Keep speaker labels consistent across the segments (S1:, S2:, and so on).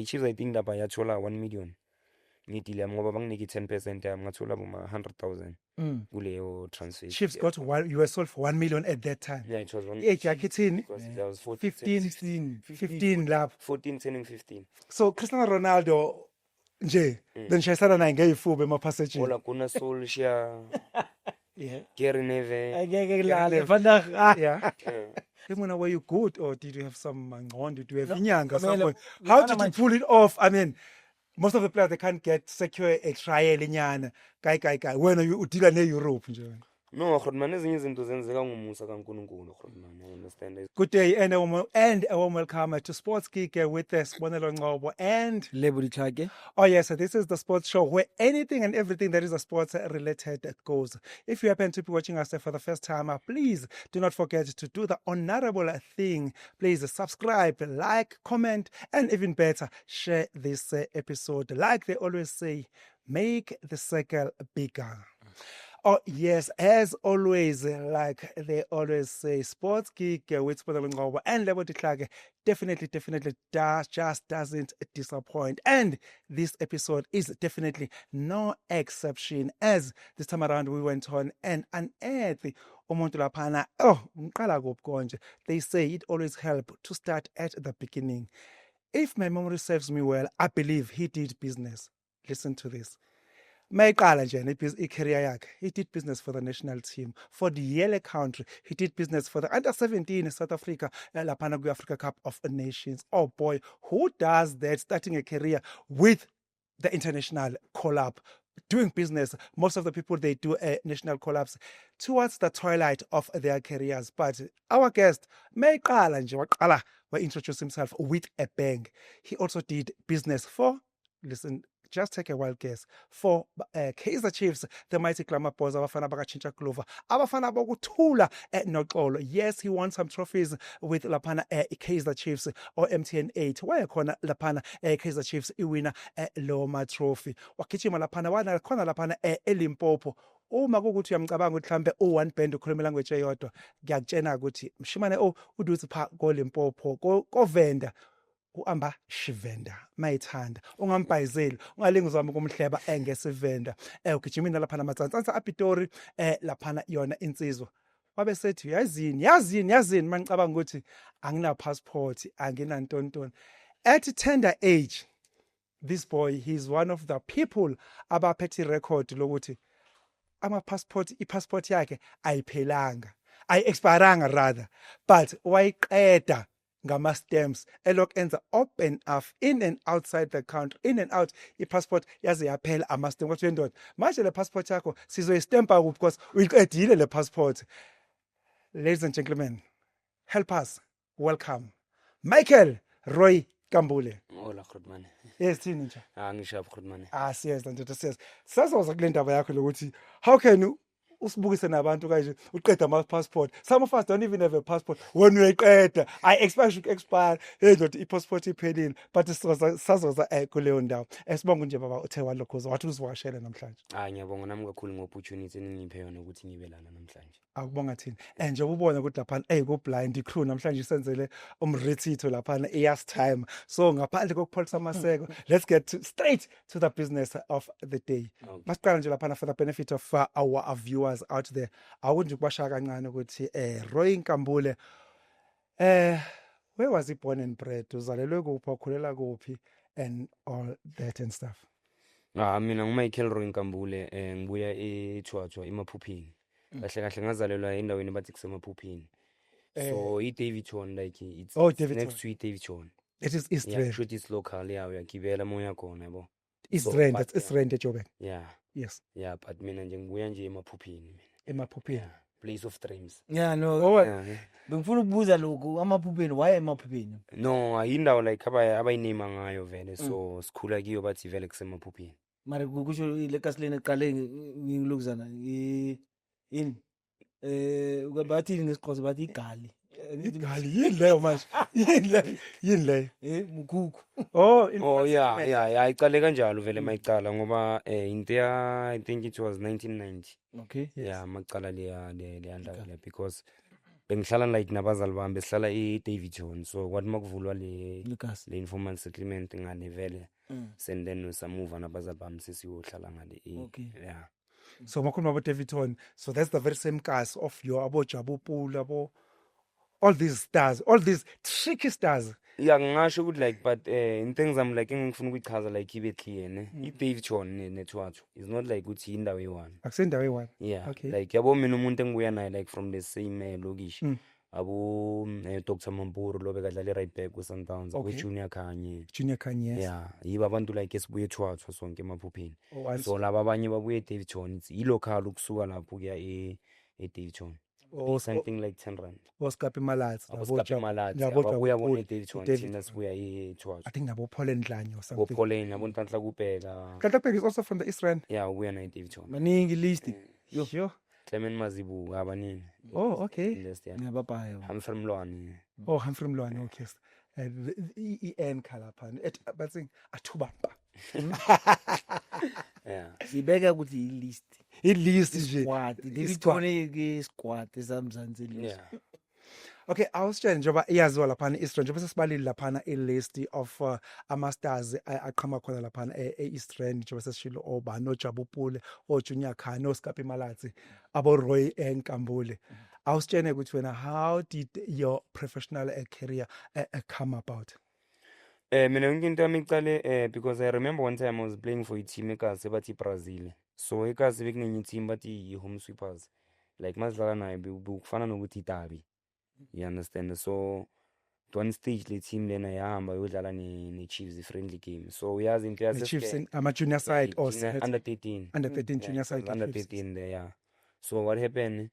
S1: Chiefs I think lapha yathola 1 million ngidile yami ngoba banginike 10% yami ngathola boma 100,000 kuleyo transfer.
S2: Chiefs got one, you were sold for 1 million at that time.
S1: Yeah, it was one.
S2: Jakithini
S1: That was
S2: 15 lapho.
S1: 14 turning 15.
S2: So Cristiano Ronaldo nje then shayisana naye ngeyifuba emaphasejini.
S1: Ola kuna Solskjaer.
S2: Yeah.
S1: Gary Neville.
S3: Angeke lale Vandag.
S2: Yeah. Emuna, were you good or did you have some mangondo? Did you have inyanga somewhere? How did you pull it off? I mean, most of the players they can't get secure a trial inyana. Kai. When you deal in Europe nje.
S1: No, Khotman ezinye izinto zenzeka ngumusa kaNkulunkulu Khotman. I understand.
S2: Good day and a warm welcome to Sports Geek with Sibonelo Ngcobo and
S3: Lebo Ditlhake.
S2: oh yes, so this is the sports show where anything and everything that is a sports related goes. If you happen to be watching us for the first time, please do not forget to do the honorable thing. Please subscribe, like, comment, and even better, share this episode. Like they always say, make the circle bigger. Oh, yes, as always, like they always say, Sports Geek with Sibonelo Ngcobo and Lebo Ditlhake definitely doesn't disappoint. And this episode is definitely no exception, as this time around we went on and unearthed umuntu laphana. Oh, ngiqala kuphi konje? They say it always helps to start at the beginning. If my memory serves me well, I believe he did business. Listen to this. Mayiqala nje i-career yakhe. He did business for the national team, for the yellow country. He did business for the under-17 South Africa, laphana kwi-Africa Cup of Nations. Oh boy, who does that, starting a career with the international collab? Doing business, most of the people, they do a national collabs towards the twilight of their careers. But our guest, Mayiqala nje waqala introduce himself with a bang. He also did business for, listen, just take a wild guess, for Kaizer Chiefs, the mighty Glamour Boys, abafana bakaChincha Clover, abafana bokuthula noxolo. Yes, he won some trophies with laphana Kaizer Chiefs or MTN 8. Why khona laphana Kaizer Chiefs iwina Loma Trophy. Wakijima laphana wana khona laphana eLimpopo. Uma kukuthi uyamcabanga ukuthi mhlambe one band ukhuluma language eyodwa, ngiyakutshena ukuthi mshimane uduthi pha koLimpopo ko Venda uamba shivenda mayithanda ungambhayizeli ungalingi uzama ukumhleba ngesivenda ugijimina laphana amatsantsansa aPitori laphana yona insizwa wabe sethi yazini mangicabanga ukuthi angina passport angina ntontoni. At tender age, this boy, he's one of the people abaphethe record lokuthi i-passport yakhe ayiphelanga, ayi-expiranga rather, but wayiqeda ngama-stamps elok enza open off in and outside the country, in and out. I-passport yaze yaphela ama-stamp. Kwathi ndoda manje le passport yakho sizoyistempa kuphi because uyiqedile le passport. Ladies and gentlemen, help us welcome Michael Roy Nkambule.
S1: Hola Khotman.
S2: Yes, thini nje?
S1: Ngishapha Khotman.
S2: Siyeza nje siyeza. Sazoza kule ndaba yakho lokuthi how can usibukise nabantu kanje uqeda ama-passport. Some of us don't even have a passport. When uyayiqeda, I expire. Hey ndoda i-passport iphelile. But sazoza kuleyo ndawo. Sibonga nje baba uthe walokhoza wathi uzivakashele namhlanje.
S1: Ngiyabonga nami kakhulu ngo-opportunity eningiphe yona ukuthi ngibe lana namhlanje.
S2: Akubonga thini. Njengoba ubona ukuthi laphana ku-blind crew namhlanje senzele umrithitho laphana eYas time. So ngaphandle kokupholisa amaseko, let's get straight to the business of the day. Masiqala nje laphana for the benefit of our viewers out there. Awukunje ukubasha kancane ukuthi Roy Nkambule where was he born and bred? Uzalelwe kuphi, wakhulela kuphi and all that and stuff.
S1: Mina nguMichael Roy Nkambule ngibuya eThwathwa eMaphupheni. Kahle ngazalelwa endaweni bathi kuseMaphupheni. So iDavidton like it's next to Davidton.
S2: It is East Rand.
S1: Shoot is local uyagibela moya khona yabo.
S2: East Rand, that's East Rand eJoburg.
S1: Yeah.
S2: Yes.
S1: Yeah, but mina nje ngibuya nje eMaphupheni.
S2: Emaphupheni.
S1: Place of dreams.
S3: Yeah, no. Bengifuna ukubuza lokho amaphupheni, why emaphupheni?
S1: No, ayindawo like abayinema ngayo vele so sikhula kiyo bathi vele kuseMaphupheni.
S3: Mara kusho ilekas lena qale ngilokuzana yini bathi ngesiXhosa bathi igali.
S2: Igali yini leyo manje? Yini leyo?
S3: Mukhukhu.
S1: Oh yeah iqale kanjalo vele mayiqala ngoba into I think it was 1990.
S3: Okay.
S1: Yeah, maqala le ndawo because bengihlala like nabazali bami besihlala eDavidton, so kwathi makuvulwa
S3: Lucas.
S1: le informal settlement ngale vele and then samuva nabazali bami sesiyohlala ngale
S3: Okay.
S1: yeah.
S2: So makhuluma about Davidton, so that's the very same cast of your abo Jabu Pool, abo all these stars, all these tricky stars.
S1: Yeah, ngingasho ukuthi like but in things I'm like engifuna ukuyichaza like ibe clear ne iDavidton neThwathu is not like ukuthi indawo eyi-one.
S2: Akusendawo eyi-one.
S1: Yeah,
S2: Okay.
S1: like yabo mina umuntu engibuya naye like from the same lokishi abo Dr. Mampuru lo bekadlala i-right back ku-Sundowns
S2: Okay.
S1: Junior Khanye.
S2: Junior Kanye, yes.
S1: Yeah, yibo abantu like esibuye eThwathu sonke emaphupheni.
S2: Oh, and
S1: So laba abanye babuye eDavidton, it's ilocal ukusuka lapho kuya eDavidton. Something like 10 rand.
S2: Oskapi Malatsi,
S1: Aboskapi Malatsi,
S2: Jabu
S1: ababuya
S2: Pool,
S1: bona eDavidton,
S2: Davidton.
S1: thina sibuya eThwathu.
S2: I think nabo Paul Ndlanye or something.
S1: Opoleni yabo Nhlanhla Kupeka.
S2: Katlapek is also from the East Rand.
S1: Yeah, ubuya na eDavidton.
S3: Maningi list.
S2: Sure.
S1: Clement Mazibu abaningi.
S2: Oh, okay.
S1: List yeah.
S3: Ngiyabaphayo.
S1: Humphrey Mlwane.
S2: Oh, Humphrey Mlwane, okay. EN Kalapan. Batsing Atubamba.
S1: Yeah.
S3: Sibeka ukuthi i-list.
S2: At least is
S3: Squad. Davidton ke squad esamzansi list.
S1: Yeah.
S2: Okay, awusitshela njengoba iyaziwa laphana e-East Rand, njengoba sesibalile laphana i-list of ama-stars aqhama khona laphana e-East Rand, njengoba sesishilo obani oJabu Pule, oJunior Khanye, oSkapi Malatsi, abo-Roy Nkambule. Awusitshene ukuthi wena, how did your professional career come about?
S1: Mina yonke into yami iqale because I remember one time I was playing for a team eKasi bathi Brazil. So eKasi bekunenye team bathi Home Sweepers. Like masidlala naye bekufana nokuthi Itabi. You understand? So at one stage le team lena yahamba yodlala ne-Chiefs i-friendly game. So uyazi into
S2: The Chiefs in junior side or
S1: under 13.
S2: under 13
S1: Yeah,
S2: junior side?
S1: under 13 there, yeah. So what happened?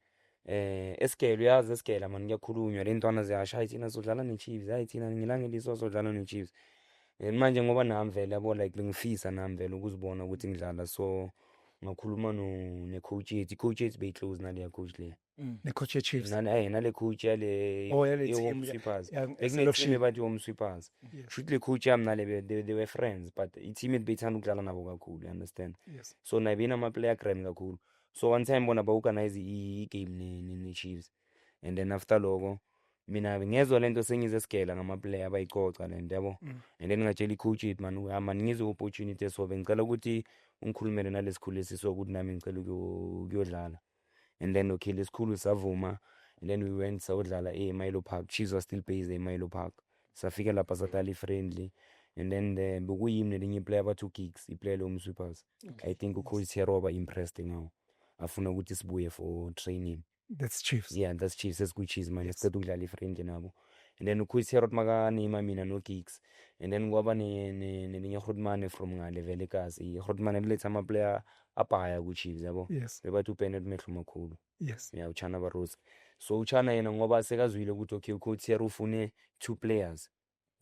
S1: Eskele uyazi eskele manje kuyakhulunywa le ntwana ziyasha hayi thina sodlala ne-Chiefs, hayi thina ngilangeliso sodlala ne-Chiefs. Manje ngoba nami vele yabo like bengifisa nami vele ukuzibona ukuthi ngidlala, so ngakhuluma ne-coach yethu. I-coach yethu beyiclose naleya coach le.
S2: Ne-coach ye-Chiefs.
S1: Nale coach yale
S2: Oh, yale
S1: Home
S2: team, yeah.
S1: Sweepers.
S2: Yeah,
S1: Bekunethime bathi Home Sweepers.
S2: Yes.
S1: Shuthi le coach yami nale they were friends, but i-team yethu beyithanda ukudlala nabo kakhulu, you understand?
S2: Yes.
S1: So naye benama-player grand kakhulu. So one time bona ba-organize i-game ne-Chiefs. And then after loko mina ngezwe lento sengize esigela ngama-player abayicoca lento yabo. And then ngatshela i-coach yethu man ngizwe opportunity so bengicela ukuthi ungikhulumele nalesikhulu esiso ukuthi nami ngicela ukuyodlala. And then okay lesikhulu savuma, and then we went sayodlala eMilo Park. Chiefs was still based eMilo Park. Safika lapha satali friendly. And then bekuyimi nelinye player ba-2 gigs iplayer lo Home Sweepers. I think ucoach Thieroba impressed ngawo. Afuna ukuthi sibuye for training.
S2: That's Chiefs.
S1: Yeah, that's Chiefs. That's good Chiefs man. Siceda ukudlala ifriendly nabo. And then ucoach Thierot makanima mina no gigs. And then kwaba nelinye Grootman from ngale vele eKasi. Grootman eletha ama-player apaya ku-Chiefs yabo.
S2: Yes.
S1: Bebathi uBennett Mehlo makhulu.
S2: Yes.
S1: Yeah, uChana Barrows. So uChana yena ngoba sekazwile ukuthi okay ucoach Thierry ufune 2 players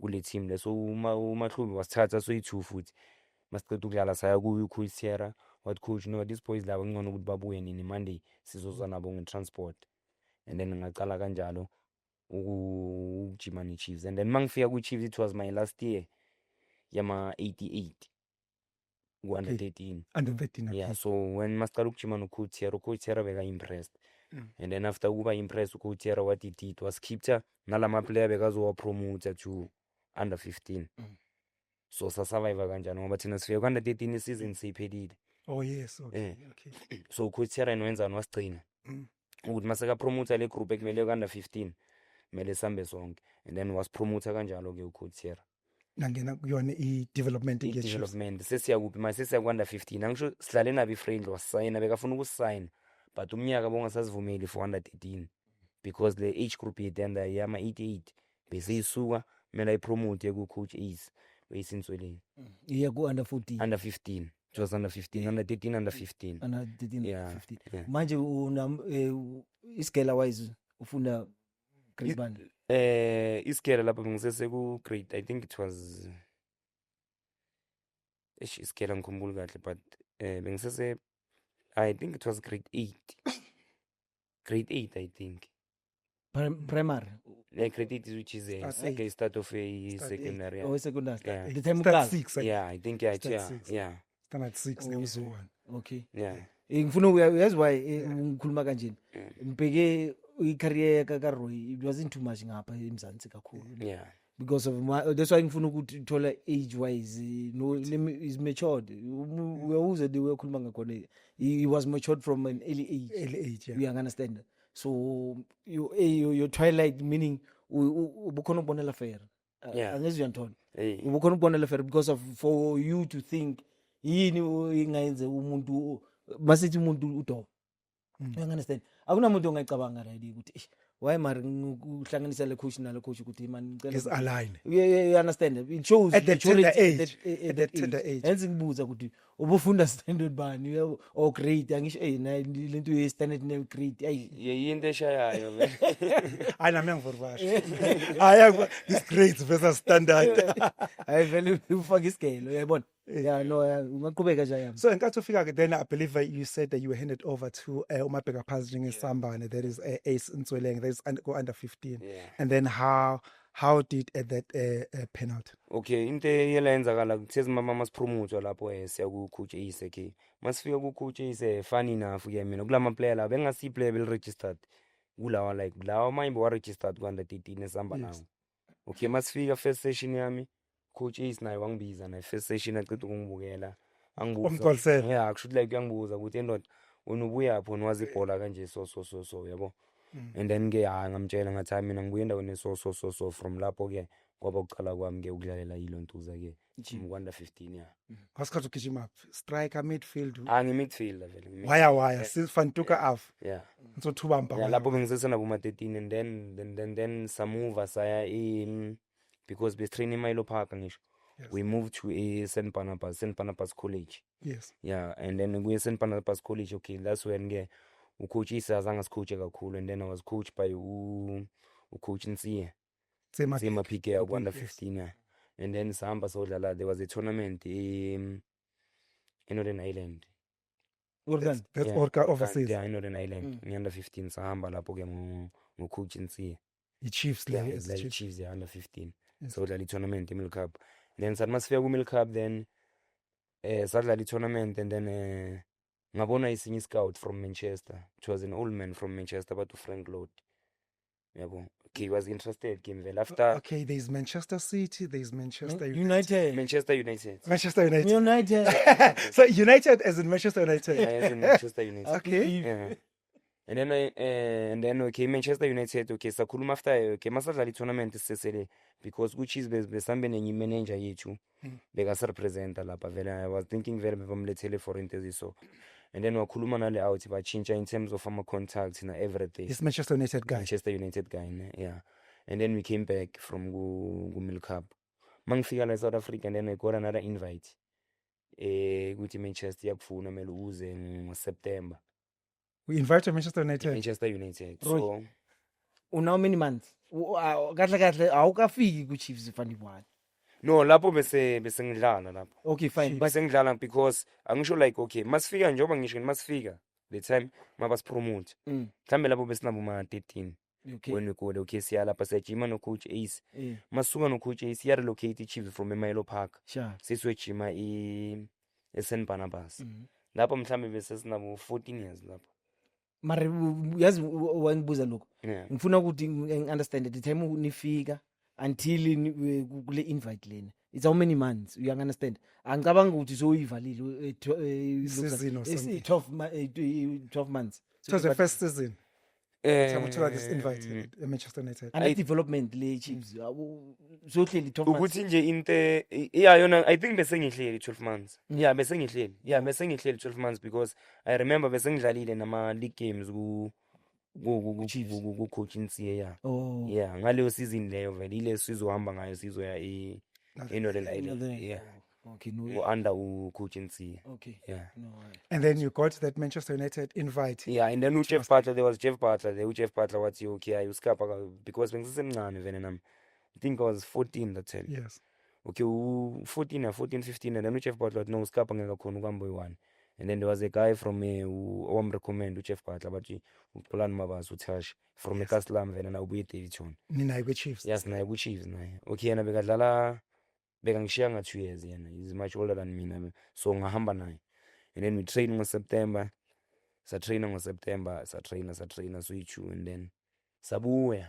S1: kule team le. So uMahlubi wasithatha so i2 futhi. Masiceda ukudlala saya kuyo ucoach Thierry. What coach no these boys laba ngcono ukuthi babuye nini Monday sizoza nabo nge-transport. And then ngaqala kanjalo ukujima ne-Chiefs. And then mangifika ku-Chiefs it was my last year yama 88 under 13.
S2: Under 13.
S1: Yeah,
S2: Okay.
S1: so when masicala ukujima no-coach Thierry beka impressed. And then after kuba impressed ucoach Thierry what he did was keepta nalama player bekazowa promote to under 15. So sasurvive kanjani ngoba thina sifika under 13 isizini seyiphelile.
S2: Oh, yes. Okay. Okay.
S1: So ucoach Thierry wenzani wasigcina ukuthi maseka promote le group ekumele under 15 mele sambe sonke. And then was promote kanjalo ke ucoach Thierry.
S2: Nangena kuyona i-development ye-Chiefs.
S1: I-development sesiya kuphi manje sesiya ku under 15 angisho sidlale nabi friendly wasayina bekafuna ukusign but umnyaka bongasasivumeli for under 13 because the age group yetenda yama 88 bese isuka mela ipromote ku coach Ace beyisintsweleni
S3: Iya ku under 14.
S1: under 15. It was under 15, under 13, under 15.
S3: Under 13,
S1: Yeah,
S3: 15.
S1: yeah.
S3: Manje iskela wise ufuna grade band.
S1: Iskele lapha bengisese ku grade I think it was iskele ngikhumbula kahle but bengisese I think it was grade 8. Grade 8 I think.
S3: Primary.
S1: Like grade 8 which is a
S2: Start
S1: start of a
S2: Start
S1: secondary.
S3: Or secondary.
S1: Yeah.
S3: The time
S2: Start
S3: class.
S2: 6.
S1: Yeah, I think yeah,
S2: Start
S1: yeah,
S2: 6.
S1: yeah,
S2: Standard 6 there was one.
S3: Okay.
S1: yeah.
S3: Ngifuna uyazi why ngikhuluma kanjeni. Ngibheke i-career kaRoy it wasn't too much ngapha eMzansi kakhulu.
S1: Yeah.
S3: Because of that's why ngifuna ukuthi thola age wise no is matured. Uyawuza the way ukhuluma ngakhona he was matured from an early age.
S2: Yeah.
S3: You understand? So your twilight meaning ubukhona ukubonela fair.
S1: Yeah.
S3: Angeze uyanthola.
S1: Hey.
S3: Ubukhona ukubonela fair because of for you to think yini ingayenze umuntu masithi umuntu udobo. You understand? Akunamuntu ongayicabanga right ukuthi why mari ukuhlanganisa le coach nale coach ukuthi man
S2: Is aligned.
S3: You understand? It shows
S2: At that tender
S3: maturity
S2: age. At that tender age.
S3: Enze ngibuza ukuthi ubufunda standard bani or grade angisho na lento ye standard ne grade ayi
S1: Yinto eshayayo man.
S2: Hayi nami ngivurivasha. Hayi this grades versus standard.
S3: I vele ufaka isigelo uyayibona. Yeah no ungaqhubeka nje yami.
S2: So enkathi ufika then I believe you said that you were handed over to uMabheka Phazi njengesambane, that is Ace Ntsweleng, that is go under 15.
S1: Yeah.
S2: And then how did that pan out?
S1: Okay, into yelenzakala kuthezi mama masipromote lapho siya ku coach Ace ke. Masifika ku coach Ace funny enough ke mina kulama player la bengasi player bel registered. Kulawa like lawa mayimbo wa registered ku under 13 esamba nawo. Okay, masifika first session yami coach Ace naye wangibiza na first session aqeda ukungibukela. Angibuza. Yeah, kusho like uyangibuza ukuthi endod unubuya pho nwazi ibhola kanje so yabo. And then ke ngamtshela ngathi mina ngibuye endaweni so from lapho ke ngoba uqala kwami ke ukudlalela ilontuza ke under 15 yeah.
S2: Ngasikhathi ugijima striker midfield.
S1: Ngi midfielder vele.
S2: Wire sifantuka af.
S1: Yeah.
S2: So thubamba.
S1: Yeah, lapho bengisesena kuma 13 and then samuva saya in because we train in Milo Park ngisho.
S2: Yes.
S1: We moved to a St. Barnabas College.
S2: Yes.
S1: Yeah, and then we St. Barnabas College. Okay, that's when ke ucoach Isa azange asicoach kakhulu, and then I was coached by ucoach Nsiye. Sema PK under 15 yeah. And then sahamba sodlala, there was a tournament in Northern Ireland.
S2: That's Orca overseas.
S1: Yeah, in Northern Ireland. Under 15 sahamba lapho ke ngocoach Nsiye.
S2: The Chiefs
S1: the Chiefs yeah, under 15. Yes. So the tournament in Milk Cup. Then satmasifika ku Milk Cup then sadlala the tournament and then ngabona isinye scout from Manchester. It was an old man from Manchester but Frank Lord. Yabo. Okay, he was interested game well after.
S2: Okay, there's Manchester City, there's Manchester
S3: United.
S1: Manchester United.
S2: So United as in Manchester United.
S1: Yeah, as in Manchester United.
S2: Okay.
S1: Yeah. And then okay Manchester United okay sakhuluma after okay masadlala tournament sesele because which is besambe nenye manager yethu beka representa lapha vele I was thinking very bamlethele for interview so and then wakhuluma nale out ba change in terms of our contacts na everything.
S2: This Manchester United guy.
S1: Yeah. And then we came back from go Milk Cup. Mangifika la South Africa and then I got another invite. Ukuthi Manchester yakufuna mele uze ngoSeptember.
S2: We invited Manchester United.
S1: So
S3: How many months? Kahle awukafiki ku Chiefs fani one.
S1: No, lapho bese ngidlala lapho.
S3: Okay, fine.
S1: Bese ngidlala because angisho like okay, masifika njengoba ngisho masifika the time mabas promote. Mhlambe lapho besinabo ma 13.
S3: Okay.
S1: When we go there okay siya lapha sejima no coach Ace. Masuka no coach Ace ya relocate Chiefs from Milo Park.
S3: Sure.
S1: Siswejima St. Barnabas. Lapho mhlambe bese sinabo 14 years lapho.
S3: Mara yazi wangibuza lokho. Ngifuna ukuthi understand the time unifika until kule invite lena. It's how many months? You understand? Angicabanga ukuthi so uyivalile
S2: season or something.
S3: 12 months.
S2: So it was the first season. Samuthola this invite Manchester United.
S3: And development le Chiefs. So hleli 12 months.
S1: Ukuthi nje into yeah yona I think bese ngihleli 12 months. Yeah bese ngihleli. Yeah bese ngihleli 12 months because I remember bese ngidlalile nama league games ku coach Nsiye yeah.
S3: Oh.
S1: Yeah ngaleyo season leyo vele ile sizohamba ngayo sizoya Northern Ireland. Yeah.
S3: Okay, no.
S1: Under coach Nsiye.
S3: Okay.
S1: Yeah.
S3: No.
S2: And then you got that Manchester United invite.
S1: Yeah, and then Jeff Butler, there was Jeff Butler. Jeff Butler was okay. I was because when I think I was 14 that time.
S2: Yes.
S1: Okay, 14, 15, and then Jeff Butler no skapa ngaka one. And then there was a guy from me who recommend Jeff Butler, but plan mabas utash from Caslam and I wait David John.
S2: Nina Chiefs.
S1: Yes, na Chiefs na. Okay, and bekadlala bekangishiya nga 2 years yena. He's much older than me na. So ngahamba naye. And then we train in September. Sa train, so you chew and then sabuya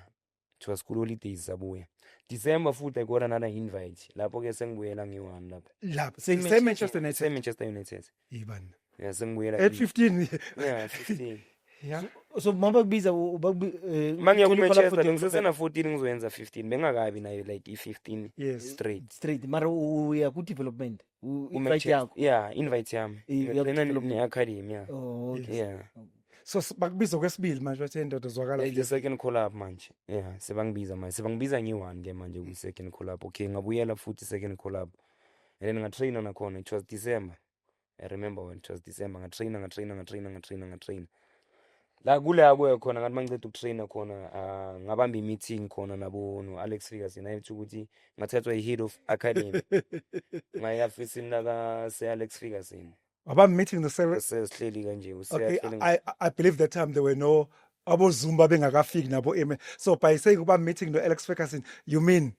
S1: it was school holidays sabuya December futhi I got another invite lapho ke sengibuyela ngi-1 lapha
S2: lapha
S3: Same
S2: same Manchester United
S1: se-Manchester United
S2: Iban.
S1: yeah sengibuyela
S2: At 15
S1: yeah 15
S2: yeah
S3: So mabakubiza
S1: mangiya ku-Manchester ngisesena 14 ngizoyenza 15 bengakabi nayo like i-15
S2: Yes.
S1: straight
S3: mara uya ku-development invite
S1: Manchester
S3: yakho.
S1: yeah invite yami
S3: Yaku-
S1: ne-academy yeah
S3: Oh, okay.
S1: yeah
S2: so bakubiza kwesibili manje bathi indoda zwakala
S1: like the second collab manje yeah sebangibiza manje sebangibiza ngi-1 ke manje ku-second collab okay ngabuyela futhi second collab and then ngatraina nakhona it was December I remember when it was December ngatraina la kule yabuya khona ngathi mangiceda ukutraina khona ngabamba i-meeting khona nabo no-Alex Ferguson ayithi ukuthi ngathethwa i-head of academy ngaya ofisini se-Alex Ferguson
S2: about meeting the service.
S1: sesihleli kanje
S2: Okay, I believe that time there were no abo Zumba bengakafiki nabo so by saying about meeting no Alex Ferguson you mean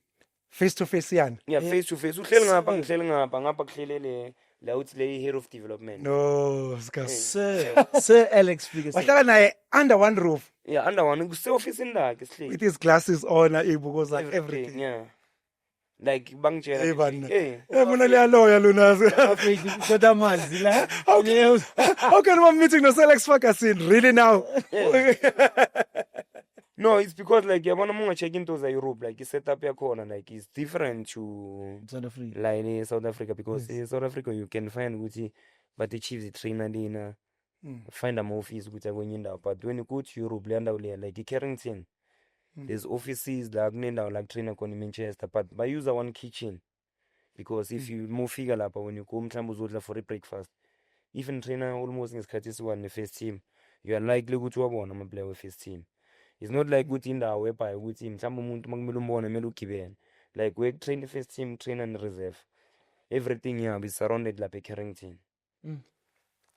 S2: face to face yana?
S1: yeah face to face uhleli ngapha kuhlelele la uthi le head of development
S2: No, sika.
S3: Sir Alex Ferguson.
S2: Wahlala naye under one roof
S1: yeah under one kuse-ofisini lakhe sihleli
S2: with his glasses on ibuko like everything.
S1: yeah like bangitshela
S2: Hey bana.
S1: hey
S2: Mona liyaloya lunazi.
S3: Kodwa amazi la.
S2: How can one meeting no Alex Ferguson really now?
S1: no it's because like yabona munga-check into za-Europe like i-setup yakhona like it's different to
S3: South Africa.
S1: la in South Africa because in South Africa you can find ukuthi bathi-chiefs i-trainer lena find ama-office ukuthi akwenye indawo but when you go to Europe leya ndawo leya like i-Carrington there's offices la kunendawo la kutrainer khona i-Manchester but bayuza one kitchen because if you mufika lapha when you go mhlawumbe uzodla for i-breakfast even trainer almost ngesikhathi esiwani ne-first team you are likely ukuthi wabona ama-player we-first team it's not like ukuthi indawo ebhayo ukuthi mhlawumbe umuntu makumele umbone kumele ugibele like we-train i-first team trainer ne-reserve everything yabo is surrounded lapha e-Carrington.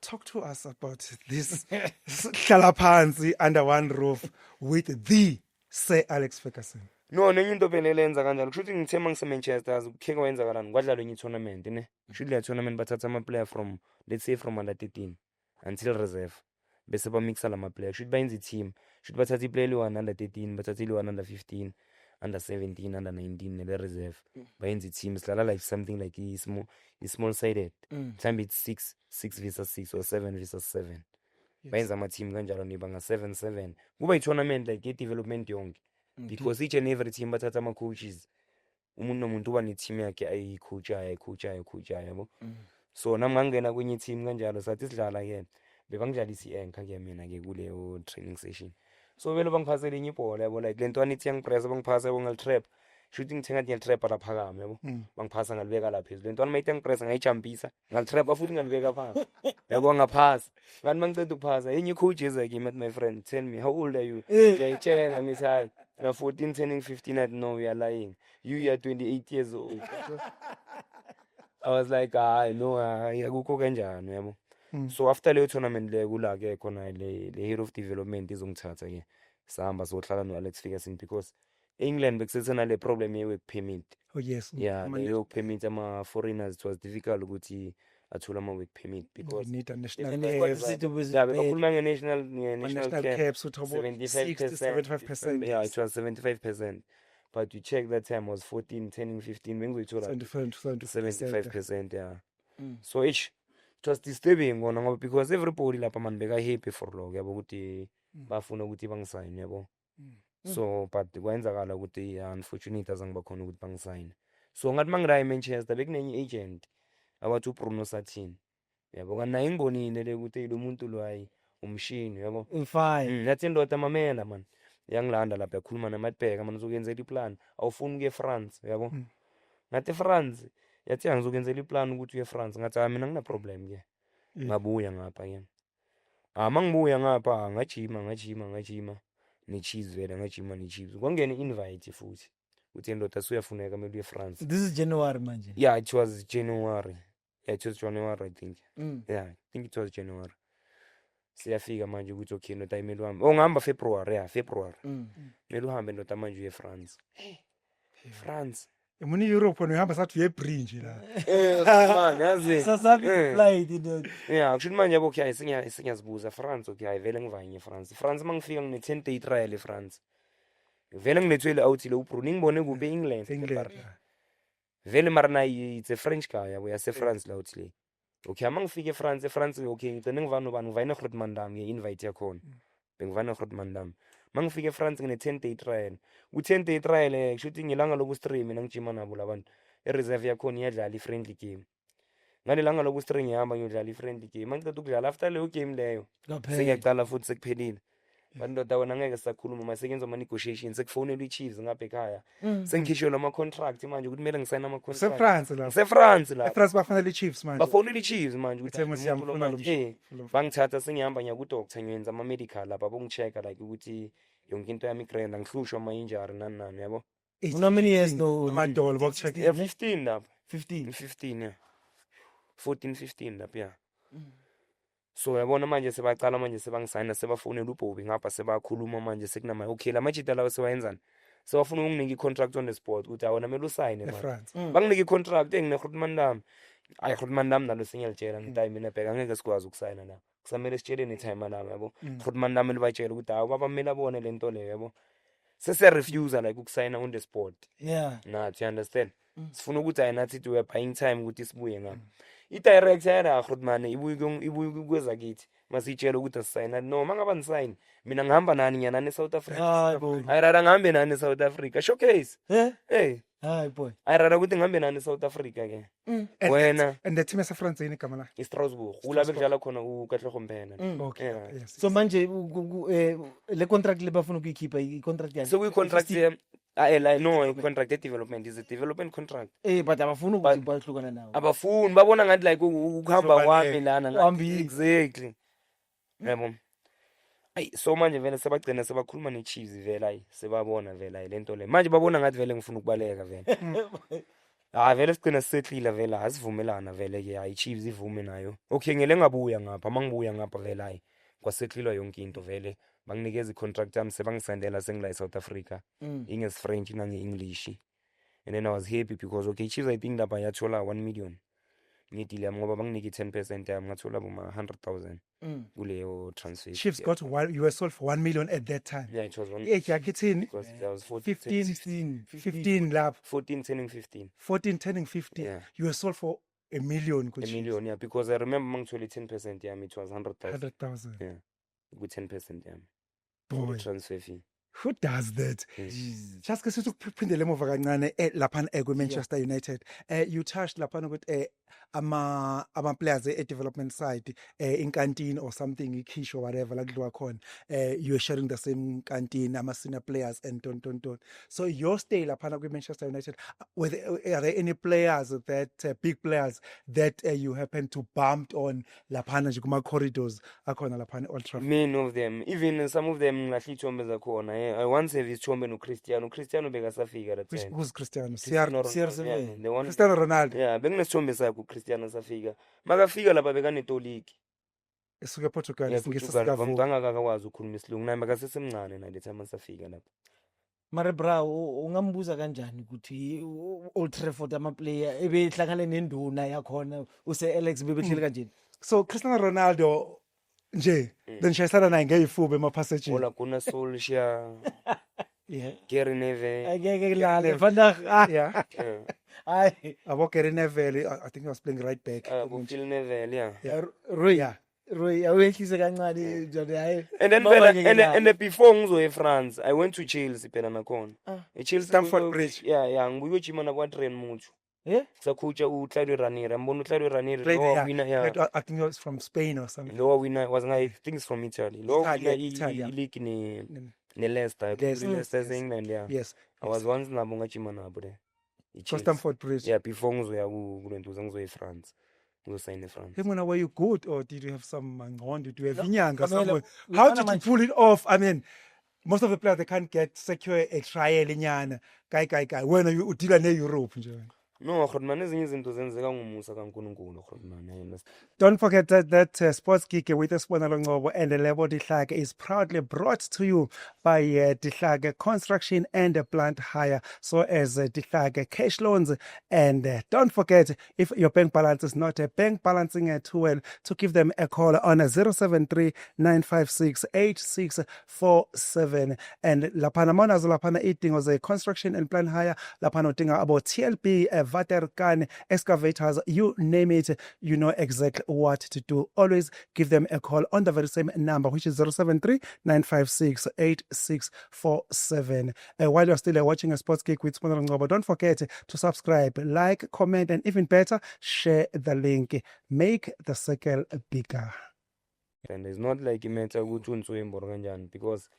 S2: Talk to us about this hlala phansi under one roof with the Sir Alex Ferguson.
S1: No nenye into phela lenza kanjalo kusho ukuthi ngithe mangise-Manchester kukheke kwenzakalani kwadlalwa enye i-tournament ne kusho leya tournament bathatha ama-player from let's say from under 13 until reserve bese bamixa la ma-player kusho ukuthi bayenza i-team kusho ukuthi bathatha i-player eli-1 under 13 bathatha ili-1 under 15 under 17 under 19 nele-reserve bayenza i-team sidlala like something like i-small sided mhlawumbe it's 6 versus 6 or 7 versus 7 bayenza ama-team kanjalo niba nga-7 kuba i-tournament like i-development yonke because each and every team bathatha ama-coaches umuntu nomuntu uba ne-team yakhe ayicoachayo yabo so nami ngangena kwenye team kanjalo sathi sidlala-ke bebangidlalisa i-anchor-ke mina-ke kuleyo training session so vele bangiphasele enye ibhola yabo like le ntwana ithi yangipressa bangiphasa yabo ngalitrap shuthi ngithe ngathi ngiyalitrapa laphakame yabo bangiphasa ngalibeka la phezulu le ntwana mayithi yangipressa ngayijampisa ngalitrapa futhi ngalibeka phansi yabo ngaphasa kanti mangiceda ukuphasa enye i-coach eza-ke ithi my friend tell me how old are you ngiyayitshela ngithi hayi na 14 turning 15 I know we are lying you are 28 years old I was like hayi no akukho kanjani yabo so after leyo tournament leyo kula-ke khona le head of development izongithatha-ke sahamba sohlala no-Alex Ferguson because e-England bekusesenale problem ye-work permit
S2: Oh yes.
S1: yeah the work permit ama-foreigners it was difficult ukuthi athole ama-work permit
S2: We
S1: because
S2: need a national
S3: And
S2: care.
S1: yeah bebakhuluma nge-national
S2: National
S1: care
S2: caps with about 60-75%.
S1: yeah it was 75% but you check that time was 14 turning 15 bengizoyithola 75% yeah so it was disturbing kona ngoba because everybody lapha mani beka-happy for long yabo ukuthi bafuna ukuthi bangisayine yabo so but kwayenzakala ukuthi unfortunate azange bakhona ukuthi bangisayine so ngathi mangiraya eManchester bekunenye agent abathi uBruno Satin yabo kanti naye ngibonile le ukuthi lo muntu lo hayi umshini yabo
S3: Fine.
S1: yathi indoda mamela man yangilanda lapha yakhuluma naMadbeka manje uzokenzela iplan awufuni ukuya eFrance yabo ngathi France yathi angizokenzela iplan ukuthi uye eFrance ngathi mina ngina problem ke ngabuya ngapha ke mangibuya ngapha ngajima ne-cheese vele ngajima ne-cheese kwangena i-invite futhi uthi indoda suyafuneka kumele uye eFrance
S3: This is January manje.
S1: yeah it was January I think yeah I think it was January siyafika manje ukuthi okay ndoda imeli uhambe ngihamba February meli uhambe ndoda manje uye eFrance France
S2: Muni Europe uyahamba sathi uye bridge la.
S1: man yazi
S3: Sasabi flight dude.
S1: yeah kusho manje yabo okay sinyazibuza France okay vele ngivanye eFrance mangifika ngine 10 day trial eFrance vele ngilethwele out le upro ningibone kube England
S2: England.
S1: vele mara na it's a French guy yabo yase France la out le okay ama ngifike eFrance okay ngicene ngivana nobani ngivayina Groot Mandam nge-invite yakhona bengivana Groot Mandam mangifike eFrance ngine 10 day trial ku 10 day trial kushuthi ngilanga loku stream mina ngijima nabo labantu reserve yakhona iyadlala i-friendly game ngalelanga loku stream ngihamba ngiyodlala i-friendly game mangiceda ukudlala after leyo game leyo sengiyaqala futhi sekuphelile bandoda wona ngeke sisakhuluma masekenza ama negotiations sekufonela iChiefs ngapha ekhaya sengikhishela ama contract manje ukuthi kumele ngisayina ama contract
S2: France la
S1: la
S2: France bafanele iChiefs manje
S1: bafonela iChiefs manje
S2: ukuthi
S1: bangithatha sengihamba ngiya ku doctor ngiyenza ama medical lapha bongichecka like ukuthi yonke into yami igrand angihlushwa ama injury nani yabo
S3: how many years no
S2: amadolo bokucheck
S1: 15 lapha
S3: 15
S1: yeah 14-15 lapha yeah so yabona manje sebaqala manje sebangisayina sebafonela uBobby ngapha sebakhuluma manje sekunama okay la majita lawo sewayenzana sebafuna unginike i-contract on the spot ukuthi awona mele usayine manje banginike i-contract engine Groot Mandam ayi Groot Mandam nalo sengiyalitshela ngithi mina bheka ngeke sikwazi ukusayina la kusamele sitshele ne-time nami yabo Groot Mandam libatshela ukuthi hawu baba kumele abone lento leyo yabo sese refuse like ukusayina on the spot nathi you understand sifuna ukuthi ayinathi we are buying time ukuthi sibuye ngapha i-direct yara Groot man ibuye kweza kithi masitshela ukuthi asayina no mangaba nisayini mina ngihamba nani nyanani eSouth Africa ayirara ngihambe nani eSouth Africa showcase
S3: hayi boy
S1: ayirara ukuthi ngihambe nani eSouth Africa ke wena
S2: and the team France yini igama la
S1: iStrasbourg ulabe kudlala khona uKatlego Mphena
S2: okay
S3: so manje le contract le bafuna ukuyikhipha i-contract yani
S1: so kwi-contract no i-contract ye-development is a development contract
S3: but abafuna ukuthi bahlukana nawo
S1: abafuni babona ngathi like ukuhamba kwami lana exactly yabo ayi so manje vele sebagcina sebakhuluma neChiefs vele ayi sebabona vele ayi lento le manje babona ngathi vele ngifuna ukubaleka vele vele sigcina sisehlile vele asivumelana vele ke hayi iChiefs ivume nayo okay ngele ngabuya ngapha mangibuya ngapha vele hayi kwasehlilwa yonke into vele banginikeza i-contract yami sebangisendela sengila eSouth Africa ingesi-French nange-English and then I was happy because okay Chiefs I think lapha yathola 1 million ngidile yami ngoba banginike i-10% yami ngathola boma 100,000 kuleyo transfer.
S2: Chiefs got one, you were sold for 1 million at that time.
S1: Yeah, it was 1
S2: million.
S1: Because that was
S2: 15 lap
S1: 14 turning 15.
S2: 14 turning 15.
S1: Yeah.
S2: You were sold for a million.
S1: A million, yeah, because I remember mangithole 10% yami it was 100,000.
S2: 100,000.
S1: Yeah. With 10% yami.
S2: Boy.
S1: Transfer fee.
S2: Who does that?
S1: Yes.
S2: Just ke sizokuphindele emuva kancane lapha eManchester United. You touched lapha ukuthi ama players development side in canteen or something ikish or whatever like dwa khona. You are sharing the same canteen ama senior players and don't. So your stay lapha Manchester United, are there any players that big players that you happen to bump on lapha nje kuma corridors akhona lapha Old Trafford?
S1: Many of them, even some of them ngahli Chombe zakhona. I once have his Chombe no Cristiano bekasafika that time.
S2: Who's Cristiano?
S3: CR7.
S1: The one
S2: Cristiano Ronaldo.
S1: Yeah, bekunesithombe sakho Cristiano safika. Makafika lapha bekanetoliki.
S2: Esuka Portugal
S1: ngisizikavu. Bangakakwazi ukukhuluma isilungu naye bakasesemncane na le time asafika lapha.
S3: Mare bra ungambuza kanjani ukuthi Old Trafford ama player ebehlangane nenduna yakhona use Alex bebehleli kanjeni?
S2: So Cristiano Ronaldo nje then shayisana naye ngeyifuba emapassage.
S1: Ola kuna Solskjaer.
S3: Yeah.
S1: Gary Neville.
S3: Ngeke lale vandag.
S2: Yeah.
S3: Ay,
S2: abo Gary Neville, I think he was playing right back.
S1: Phil Neville, yeah.
S3: Roy.
S2: Yeah.
S3: Roy awehlise kancane njalo hayi.
S1: And then and before ngizo eFrance, I went to Chelsea phela nakhona. eChelsea
S2: Stamford Bridge.
S1: Yeah, ngibuye ujima na kwa train muthu.
S3: Yeah.
S1: Sakhutsha uClaudio Ranieri, mbona uClaudio Ranieri
S2: Right,
S1: winner, yeah.
S2: I think he was from Spain or something.
S1: Lower winner was I think it's from Italy. Lower winner
S2: Italy.
S1: league ne Leicester. Leicester's England, yeah.
S2: Yes.
S1: I was once nabo ngajima nabo there.
S2: Stamford Bridge.
S1: Yeah, before ngizoya kulentuza ngizoya eFrance. Sign France.
S2: Hey, were you good or did you have some on? Did you have inyanga somewhere? How did you pull it off? I mean, most of the players they can't get secure a trial inyana. Guy. When you deal in Europe nje.
S1: No, Grootman, ezinye izinto zenzeka ngumusa kaNkulunkulu, Grootman. I understand.
S2: Don't forget that Sports Geek with Sibonelo Ngcobo and Lebo Dihlake is proudly brought to you by Dihlake Construction and Plant Hire, so as Dihlake Cash Loans. And don't forget, if your bank balance is not bank balancing too well, to give them a call on 073-956-8647. And lapana monazo lapana eating was a construction and plant hire, lapana tinga about TLP, Vaterkan, excavators, you name it, you know exactly what to do. Always give them a call on the very same number, which is 073-956-8647. While you're still watching a Sports Geek with Sibonelo Ngcobo, don't forget to subscribe, like, comment, and even better, share the link. Make the circle bigger.
S1: And it's not like imatter ukuthi uNtswemba or kanjani, because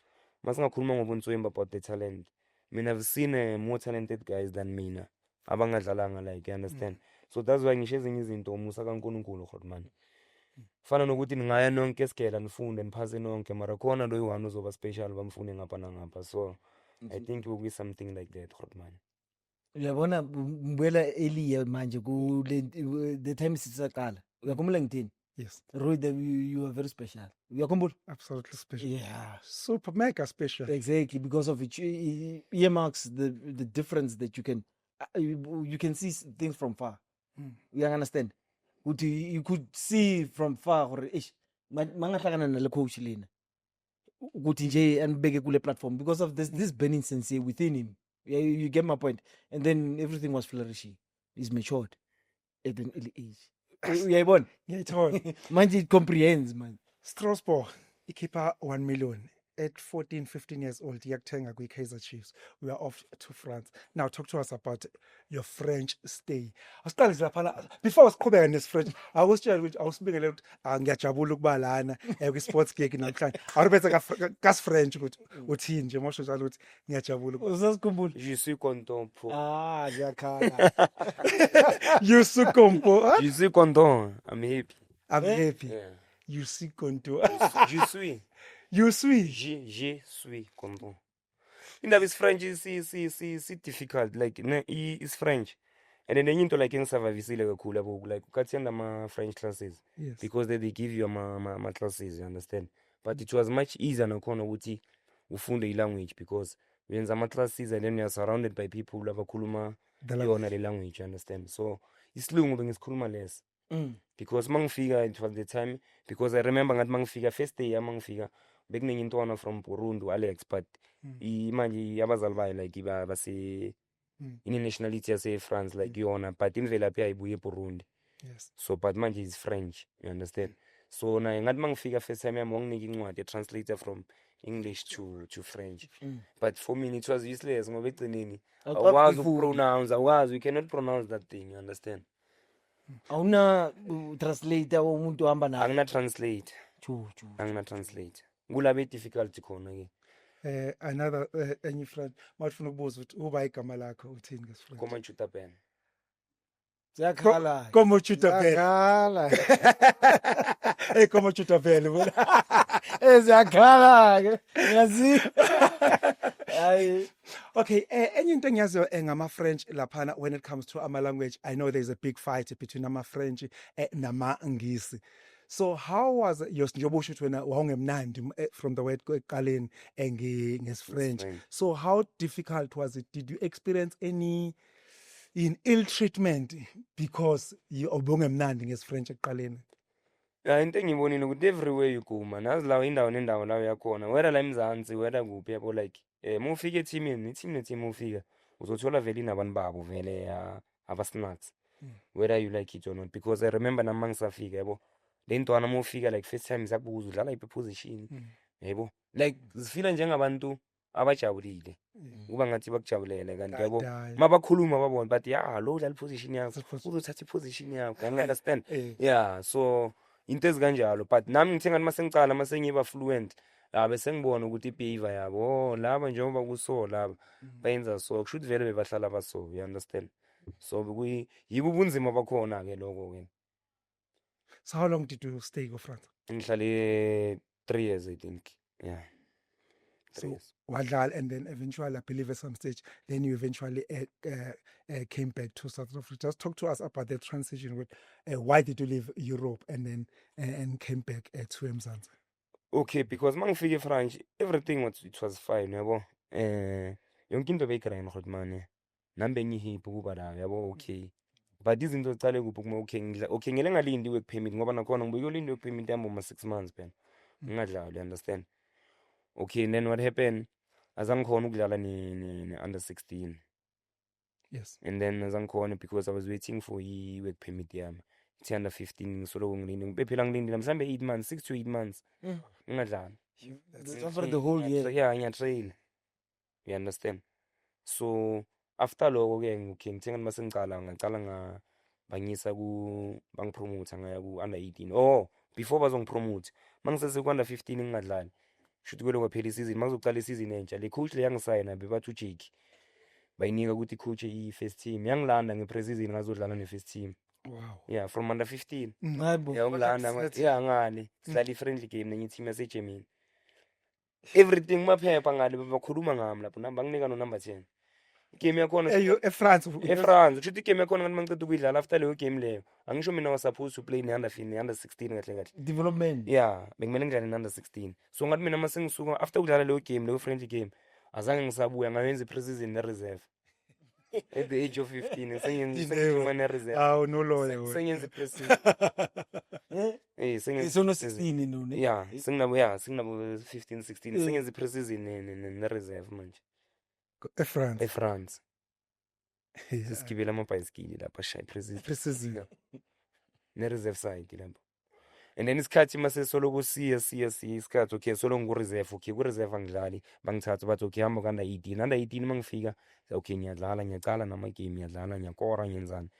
S1: masingakhuluma ngobuNtswemba about the talent. I've seen more talented guys than mina. Abangadlalanga, like, you understand? So that's why ngisho ezinye izinto umusa kaNkulunkulu, Grootman. Fana nokuthi ningaya nonke esigela nifunde niphase nonke, mara khona lo one uzoba special bamfune ngapha nangapha. So I think it will be something like that, Grootman.
S3: Uyabona ngibuyela earlier manje the time sisaqala. Uyakhumbula ngithini?
S2: Yes,
S3: Roy, you are very special. Uyakhumbula?
S2: absolutely special.
S3: Yeah.
S2: Super mega special.
S3: Exactly, because of it earmarks the difference that you can see things from far. You understand? You could see from far or mangahlangana nale coach lena. Ukuthi nje anibeke kule platform because of this burning sense within him. Yeah, you get my point. And then everything was flourishing. He's matured at an early age. Uyayibona?
S2: Ngiyayithola.
S3: Manje it comprehends, man.
S2: Strasbourg ikhipha 1 million at 14, 15 years old. Yakuthenga kwi-Kaizer Chiefs. We are off to France. Now talk to us about your French stay. Asiqale lapha before siqhubeka nesi-French. Awusitshela ukuthi awusibingele ukuthi ngiyajabula ukuba lana kwi-Sports Geek namhlanje. Awubethe ka-French ukuthi uthini nje mosho njalo ukuthi ngiyajabula.
S3: Usasikhumbula?
S1: Je suis content pour.
S3: Ngiyakhala.
S2: You suis content.
S1: Je suis content. I'm happy.
S2: I'm happy.
S1: Yeah.
S2: You suis content.
S1: Je suis.
S2: You suis.
S1: Je suis content. Indaba is French is difficult, like it's French. And then into like ngisavisile kakhulu yabo, like ukathanda ama French classes.
S2: Yes.
S1: Because they give you ama classes, you understand? But it was much easier nakhona ukuthi ufunde i-language, because wenza ama classes and then you're surrounded by people abakhuluma yona le language, you understand? So isilungu bengisikhuluma less. Because mangifika, it was the time, because I remember ngathi mangifika first day mangifika bekunenye intwana from Burundi, Alex, but imanje abazali bayo like base nationality yase France like yona, but imvelaphi yayibuye eBurundi.
S2: Yes.
S1: So but manje is French, you understand? So na ngathi mangifika first time yami wanginika incwadi a translator from English to French. But for me it was useless ngoba egcineni awazi ukupronounce, we cannot pronounce that thing, you understand?
S3: Awuna translator umuntu ohamba naye.
S1: Angina translate. Angina translate. Kulabe difficult khona ke.
S2: Another enye friend mawufuna ukubuza ukuthi uba igama lakho uthini ngesifrent?
S1: Komanchuta pen.
S3: Ziyakhala.
S2: Komanchuta pen.
S3: Ziyakhala.
S2: Komanchuta pen.
S3: Ziyakhala ke. Ngiyazi. Hayi.
S2: Okay, enye into engiyaziyo ngama French laphana when it comes to ama language, I know there's a big fight between ama French nama Ngisi. So how was your njengoba usho ukuthi wena wawungemnandi from the word eqaleni nges-French. So how difficult was it? Did you experience any ill treatment because you ubungemnandi nges-French eqaleni?
S1: Yeah, into engibonile ukuthi everywhere you go man, nazi lawo indawo nendawo lawo yakhona, whether la eMzansi, whether kuphi yabo, like mufika eteamini, team neteam ufika uzothola vele inabantu babo vele aba-snacks, whether you like it or not, because I remember nami mangisafika yabo le ntwana mufika like first time zakubuza udlala iphi position, yebo, like zifila njengabantu abajabulile, kuba ngathi bakujabulele kanti yabo mabakhuluma babona but lo udlala position yakho uzothatha iposition yakho, you understand? Yeah, so into ezikanjalo, but nami ngithe ngathi masengicala masengiba fluent bese ngibona ukuthi ibehavior yabo laba njengoba kuso laba bayenza so kushuthi vele bebahlala baso, you understand? So yibo ubunzima bakhona ke lokho ke.
S2: So how long did you stay in France?
S1: Ngihlale 3 years I think. Yeah.
S2: So
S1: years.
S2: wadlala, and then eventually, I believe at some stage, then you eventually came back to South Africa. Just talk to us about the transition with why did you leave Europe and then and came back to Mzansi?
S1: Okay, because mangifike eFrance, everything it was fine, yabo. Yonke into beyigrime Grootman. Nami bengihiphi ukuba la, yabo, okay. But izinto zicale kuphi kuma okay ngele ngalindi work permit ngoba nakhona ngibuye uyolinda work permit yami uma 6 months phela. Ngingadlali, you understand? Okay, and then what happened? Azangikhona ukudlala ni under 16.
S2: Yes.
S1: And then azangikhona because I was waiting for work permit yami. It's under 15 ngisoloko ngilinde. Ngibe phela ngilindile mhlambe 8 months, 6 to 8 months. Ngingadlali.
S3: That's for the whole year.
S1: Yeah, ngiyatrain. You understand? So after lokho ke ngithenga mase ngicala bangisa bangipromote ngaya ku under 18. Oh, before bazongipromote. Mangisese ku under 15 ngingadlali. Shuthi kwelo kwaphela isizini, makuzoqala isizini entsha. Le coach le yangisayina bebathi uJake. Bayinika ukuthi coach i-first team. Yangilanda nge-pre-season ngazodlala ne-first team.
S2: Wow.
S1: Yeah, from under 15.
S3: Hayibo.
S1: Yeah, ngilanda. Yeah, ngale. Sidlala friendly game nenye team yaseGermany. Everything maphepha ngale bakhuluma ngami lapho namba nginika no number 10. Game yakhona
S2: France.
S1: eFrance. Shuthi game yakhona ngathi mangiceda ukuyidlala after leyo game leyo. Angisho mina was supposed to play ne-under 16 kahle.
S3: Development.
S1: Yeah, bekumele ngidlale ne-under 16. So ngathi mina mase ngisuka after ukudlala leyo game, leyo friendly game, azange ngisabuya ngayenza i-pre-season ne-reserve. At the age of 15 sengenza ne-reserve.
S2: Oh no Lord.
S1: Sengenza i-pre-season.
S3: It's on 16 no.
S1: Yeah, singinabo 15 16. Sengenza i-pre-season ne-reserve manje.
S2: France.
S1: eFrance. Sisigibela amabhayisikili lapha shaya
S2: Pre-season.
S1: ne-reserve side lapho. And then isikhathi mase soloko siya isikhathi, okay, solo ngiku-reserve, okay, ku-reserve angidlali, bangithatha bathi okay hamba ku-under 18. Under 18 mangifika, okay ngiyadlala, ngiyaqala nama-game, ngiyadlala, ngiyakora, ngiyenzani.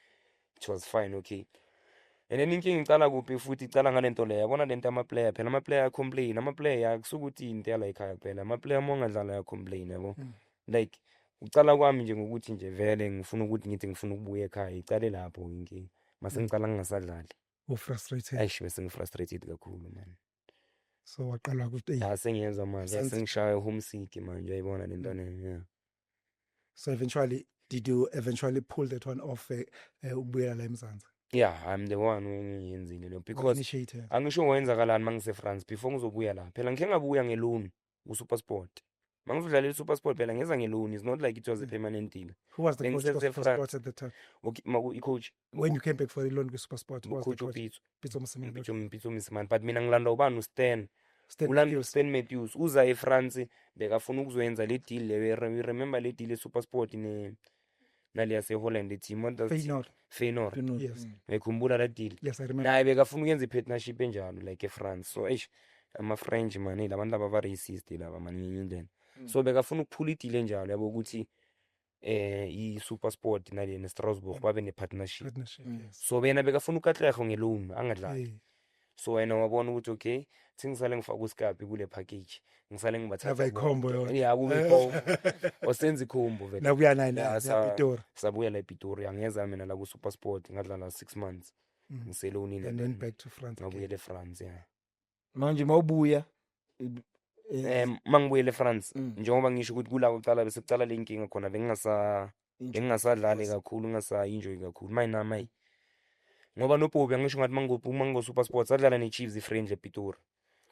S1: It was fine, okay. And then inkinga icala kuphi futhi, icala ngalento leyo. Yabona lento ama-player, phela ama-player complain, ama-player akusukuthi into yala ekhaya kuphela. Ama-player mongadlala ya complain, yabo. Like ucala kwami nje ngokuthi nje vele ngifuna ukuthi ngithi ngifuna ukubuya ekhaya, icale lapho inkinga. Mase ngicala ngingasadlali.
S2: Frustrated.
S1: Eish bese ngifrustrated kakhulu man.
S2: So waqala ukuthi
S1: Yeah, sengiyezwa manje, sengishaya homesick manje, uyayibona lento leyo. Yeah.
S2: So eventually did you eventually pull that one off ukubuyela la eMzansi?
S1: Yeah, I'm the one engiyenzile lo because
S2: Initiator.
S1: angisho wenzakalani mangise France before ngizobuya la. Phela ngike ngabuya ngeloan ku-SuperSport. Mangizodlala i-SuperSport phela ngeza ngeloan, it's not like it was a permanent deal.
S2: Who was the coach of
S1: France.
S2: SuperSport at the time?
S1: Okay, i-coach
S2: When you came back for the loan with SuperSport, who was the
S1: coach
S2: coach?
S1: uPitso.
S2: Pitso Mosimane.
S1: Pitso Mosimane, but mina ngilanda ubani uStan.
S2: Stan
S1: Ulanda
S2: Matthews.
S1: uStan Matthews uza eFrance bekafuna ukuzoyenza le deal leyo. Remember le deal eSuperSport nali yase-Holland team Feyenoord.
S2: Yes.
S1: Ngikhumbula la deal.
S2: Yes, I remember.
S1: Naye bekafuna ukuyenza i-partnership enjalo like eFrance. So ama-French man labantu laba ba-racist laba man ngenye indlela. So bekafuna ukuphula i-deal enjalo yabo ukuthi i-SuperSport nale ne-Strasbourg babe ne-partnership.
S2: Partnership, yes.
S1: So bena bekafuna uKatlego ngeloan angadlali.
S2: Hey.
S1: So wena wabona ukuthi okay, sengisale ngifaka uSkapi kule package. Ngisale ngibathatha.
S2: Have a combo yona.
S1: Yeah, kube combo. Osenza ikhombo vele.
S2: Nabuya naye
S1: Yeah,
S2: la Pitori.
S1: sabuya la ePitori. Angeza mina la ku-SuperSport ngadlala 6 months. Ngiselonile.
S2: And then back to France.
S1: Ngabuyele eFrance, yeah.
S3: Manje mawubuya
S1: Mangibuyele eFrance njengoba ngisho ukuthi kula uqala bese kucala le inkinga khona bengingasadlali kakhulu, ngingasaenjoy kakhulu. Mayi ngoba noBobby angisho ngathi mango SuperSport sadlala neChiefs friendly ePitori.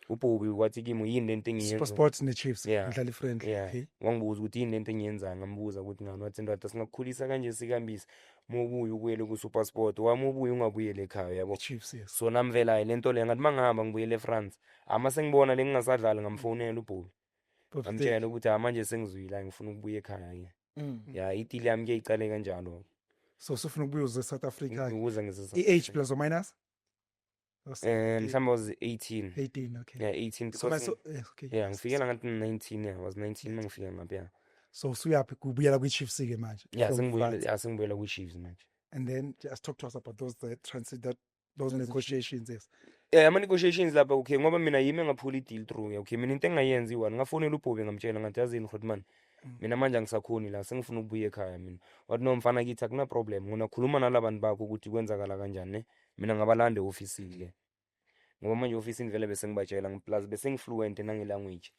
S1: uBobby wathi kimi yini lento engiyenza.
S2: SuperSport ne-Chiefs.
S1: Yeah.
S2: Mdlali friendly.
S1: Yeah.
S2: Okay.
S1: Wangibuza ukuthi yini lento engiyenzayo, ngambuza ukuthi ngani, wathi ndoda singakukhulisa kanje sikambisa mobuye ukuyele ku-SuperSport, wami ubuye ungabuyele ekhaya yabo.
S2: Chiefs, yes.
S1: So nami vela hayi lento leyo ngathi mangihamba ngibuyele eFrance, ama sengibona le ngingasadlali ngamfonela uBobby. Ngamtshela ukuthi manje sengizwile ngifuna ukubuya ekhaya ke. Yeah, idili yami ke icale kanjalo.
S2: So sufuna ukubuya uze South Africa.
S1: Ukuza ngizisa.
S2: I-age plus or minus?
S1: Mhlawumbe was 18.
S2: 18, okay.
S1: Yeah, 18
S2: So
S1: because
S2: yes, okay.
S1: yeah, ngifikela ngathi 19, yeah, was 19 mangifika ngapha. Yeah.
S2: So usuyaphi kubuyela kwi-Chiefs ke manje?
S1: Yeah,
S2: From
S1: sengibuyela
S2: France.
S1: sengibuyela ku-Chiefs manje.
S2: And then just talk to us about those negotiations, yes.
S1: Yeah, ama-negotiations lapha okay ngoba mina yimi engaphula i-deal through. Okay, mina into engayenzi one ngafonela uBobby ngamtshela ngathi yazini Grootman. Mina manje angisakhoni la, sengifuna ukubuya ekhaya mina. Wathi no mfana kithi akuna problem, ngona khuluma nalabantu bakho ukuthi kwenzakala kanjani ne. Mina ngabalande office ke. ngoba manje office vele bese ngibatshela plus bese ngifluent nange-language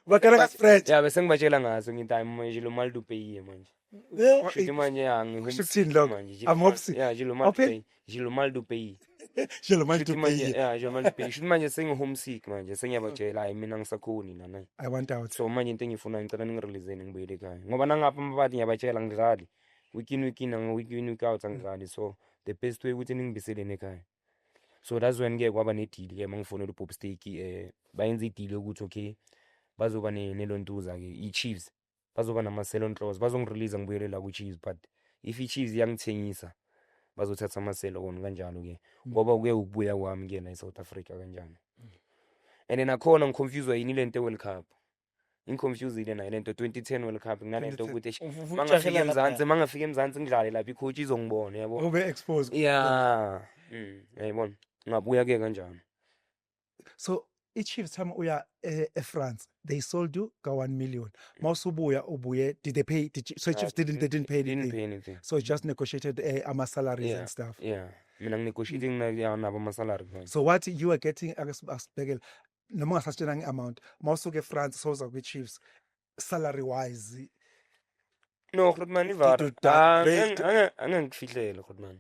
S2: Bakala French.
S1: ya bese ngibatshela ngaso ngithi hayi manje lo mal du pays manje shuthi manje
S2: Shuthini lokho? I'm homesick.
S1: ya je lo mal du pays
S2: Shelo manje
S1: shuthi
S2: to
S1: manje
S2: pay.
S1: ya je lo mal du pays shuthi manje sengi-homesick manje sengiyabatshela hayi mina ngisakhoni nana
S2: I want out.
S1: so manje into engiyifuna ngicela ningireleaseni ngibuyele ekhaya ngoba nangapha amabathi ngiyabatshela ngidlali week in week out angidlali so the best way ukuthi ningibiseleni ekhaya so that's when ke kwaba ne-deal-ke mangifonela uBob Steak bayenza i-deal yokuthi okay bazoba nelontuza-ke i-Chiefs bazoba nama-sell-on clause bazongirelease ngibuyele la ku-Chiefs but if i-Chiefs iyangithengisa bazothatha ama-sell-on kanjalo-ke ngoba kuye ukubuya kwami-ke la e-South Africa kanjani and then nakhona ngiconfuswa yini le nto e-World Cup ingiconfusile nayo le nto 2010 World Cup nginale nto ukuthi mangafika eMzansi ngidlale lapha i-coach izongibona yabo
S2: Ube exposed.
S1: ya yayibona ngabuya-ke kanjani.
S2: So i-Chiefs time uya France, they sold you ka 1 million. Mawusubuya ubuye, did they pay? So Chiefs they didn't pay anything. So it just negotiated ama salaries and stuff.
S1: Yeah, mina negotiating nabo ama-salary.
S2: So what you are getting asibhekele noma ungasatshela nge-amount mawusuke eFrance soza kwi-Chiefs salary wise
S1: No, Grootman,
S2: Did
S1: angeke ngifihlele Grootman.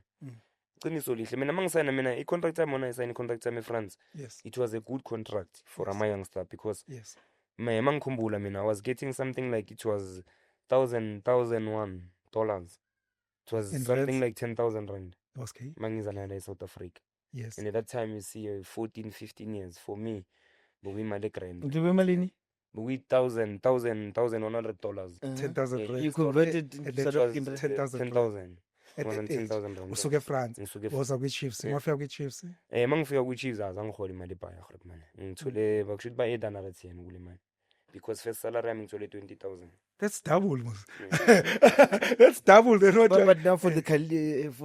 S1: Qiniso lihle mina mangisayina mina i-contract yami mona isayina i-contract yami eFrance.
S2: yes
S1: It was a good contract for a youngster because
S2: yes
S1: mangikhumbula mina I was getting something like it was $1,001. It was
S2: In
S1: something
S2: rands?
S1: like 10,000 rand.
S2: okay
S1: Mangiza la eSouth Africa.
S2: yes
S1: And at that time you see 14, 15 years for me. Bukuyimali grand.
S3: Ulibe malini?
S1: $1,100.
S2: 10,000
S1: Yeah,
S2: rands.
S3: You converted
S2: And
S3: to
S2: then
S3: South
S2: it was
S3: African rand.
S2: 10,000
S1: 10,000.
S2: At
S1: More than
S2: that age.
S1: 10,000 rand.
S2: usuke eFrance
S1: Ngisuke
S2: woza kwi-Chiefs
S1: Yeah.
S2: mafika kwi-Chiefs
S1: mangifika ku-Chiefs azangiholi imali ebhaya Grootman. Ngithole bakushuthi ba-810 kule mali. Because first salary yami ngithole 20,000.
S2: that's double mos. That's double the road
S3: But now for the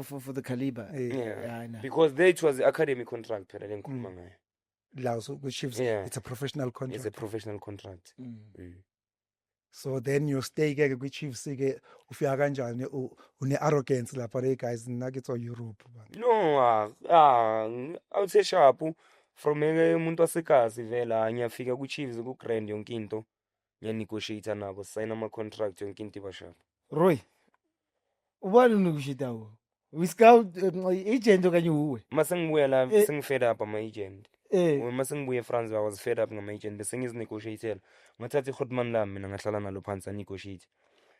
S3: for the caliber.
S1: Yeah.
S3: I know.
S1: Because there it was the academy contract phela lengikhuluma ngayo.
S2: la so kwi-Chiefs
S1: Yeah.
S2: it's a professional
S1: It's a
S2: contract
S1: professional contract.
S2: so then you stay ke kwi-Chiefs ke ufika kanjani une-arrogance lapha le guys nuggets or Europe
S1: No, I would say sharp from umuntu wasegazi vela ngiyafika ku-Chiefs ku-grand yonke into. Ngiyanegotiate nabo sign ama-contract yonke into iba sharp.
S3: Roy. Ubani unokushita wo? We-scout agent okanye uwe?
S1: Mase ngibuya la sengifed up ama-agent. Mase ngibuya eFrance I was fed up ngama-agent bese ngizinegotiatela. Ngathatha i-Grootman lami mina ngahlala nalo phansi negotiate.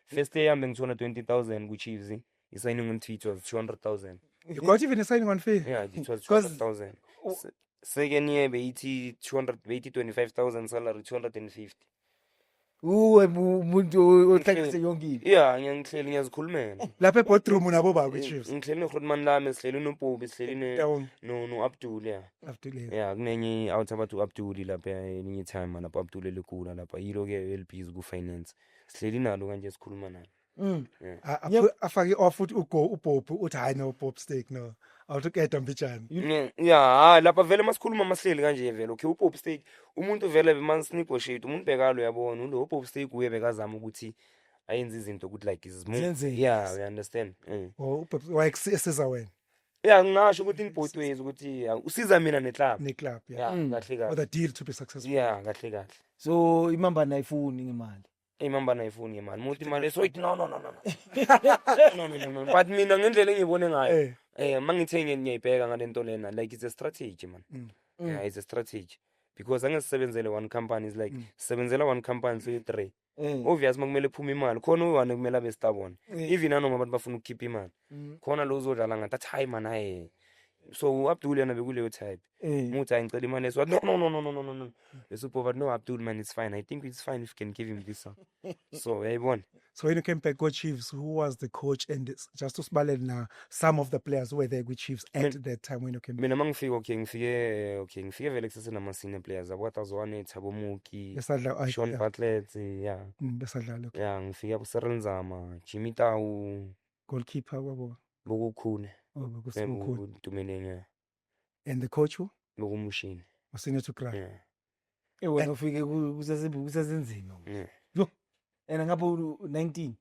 S1: First day yami ngithola 20,000 ku-Chiefs. I-signing on it was 200,000.
S2: you got even a signing on fee
S1: Yeah, it was
S3: 'Cause-
S1: 200,000. Second year beyithi 25,000 salary 250.
S3: Uwe umuntu ohlakise yonke into.
S1: Yeah, ngiyangihleli ngiyazikhulumela.
S2: lapha eboardroom nabo ba kwi-Chiefs
S1: Ngihleli noGrootman lami sihleli noBobby sihleli
S2: Down
S1: no-Abdul yeah.
S2: after le
S1: Yeah, kunenye out about uAbdul lapha elinye time lapha Abdul elikula lapha yilo ke elibhizi ku-finance. Sihleli nalo kanje sikhuluma nalo.
S2: afake off uthi uBob uthi hayi no Bob Steak no awuthukeda mbijani
S1: Yeah, lapha vele masikhuluma masihleli kanje vele okay uBob Steak umuntu vele masinegotiate umuntu bekalo yabona ulo uBob Steak uye bekazama ukuthi ayenze izinto ukuthi like
S3: Zenzeke.
S1: yeah we understand
S2: wayesiza wena
S1: yeah ngingasho ukuthi in both ways ukuthi usiza mina neclub
S2: ne-club yeah
S1: yeah kahle
S2: for
S1: kahle
S2: the deal to be successful
S1: yeah kahle kahle
S3: So imamba nayifuni ngemali.
S1: imamba nayifuni imali umuntu imali so no but mina ngendlela engibone ngayo mangithe ngiyayibheka ngalento lena like it's a strategy man yeah it's a strategy because angisebenzele one company is like sisebenzela one company so 3 obvious makumele phuma imali khona uwane kumele abe stubborn even nanoma abantu bafuna ukukhipha imali khona lo uzodlala ngathi athi hayi man hayi so uAbdul yana bekuleyo type muthi ayicela imali so no bese uBob no Abdul man it's fine I think it's fine if you can give him this one so yayibona
S2: so when you came back with Chiefs who was the coach and just to sibalele now some of the players who were there with Chiefs at that time when you came back
S1: mina mangifika ngifike vele kusasena senior players akwatazwane Thabo Muki
S2: besadla
S1: Sean Bartlett yeah
S2: besadlala
S1: yeah ngifika kuSeril Nzama Jimmy Tau
S2: goalkeeper wabo
S1: bokukhune
S2: kusikhulu
S1: Tumeneng
S2: and the coach who
S1: bokumushini
S2: was senior to cry
S1: yeah
S3: Wena ufike kusasenzima.
S1: yeah
S3: Yo. And ngabe 19.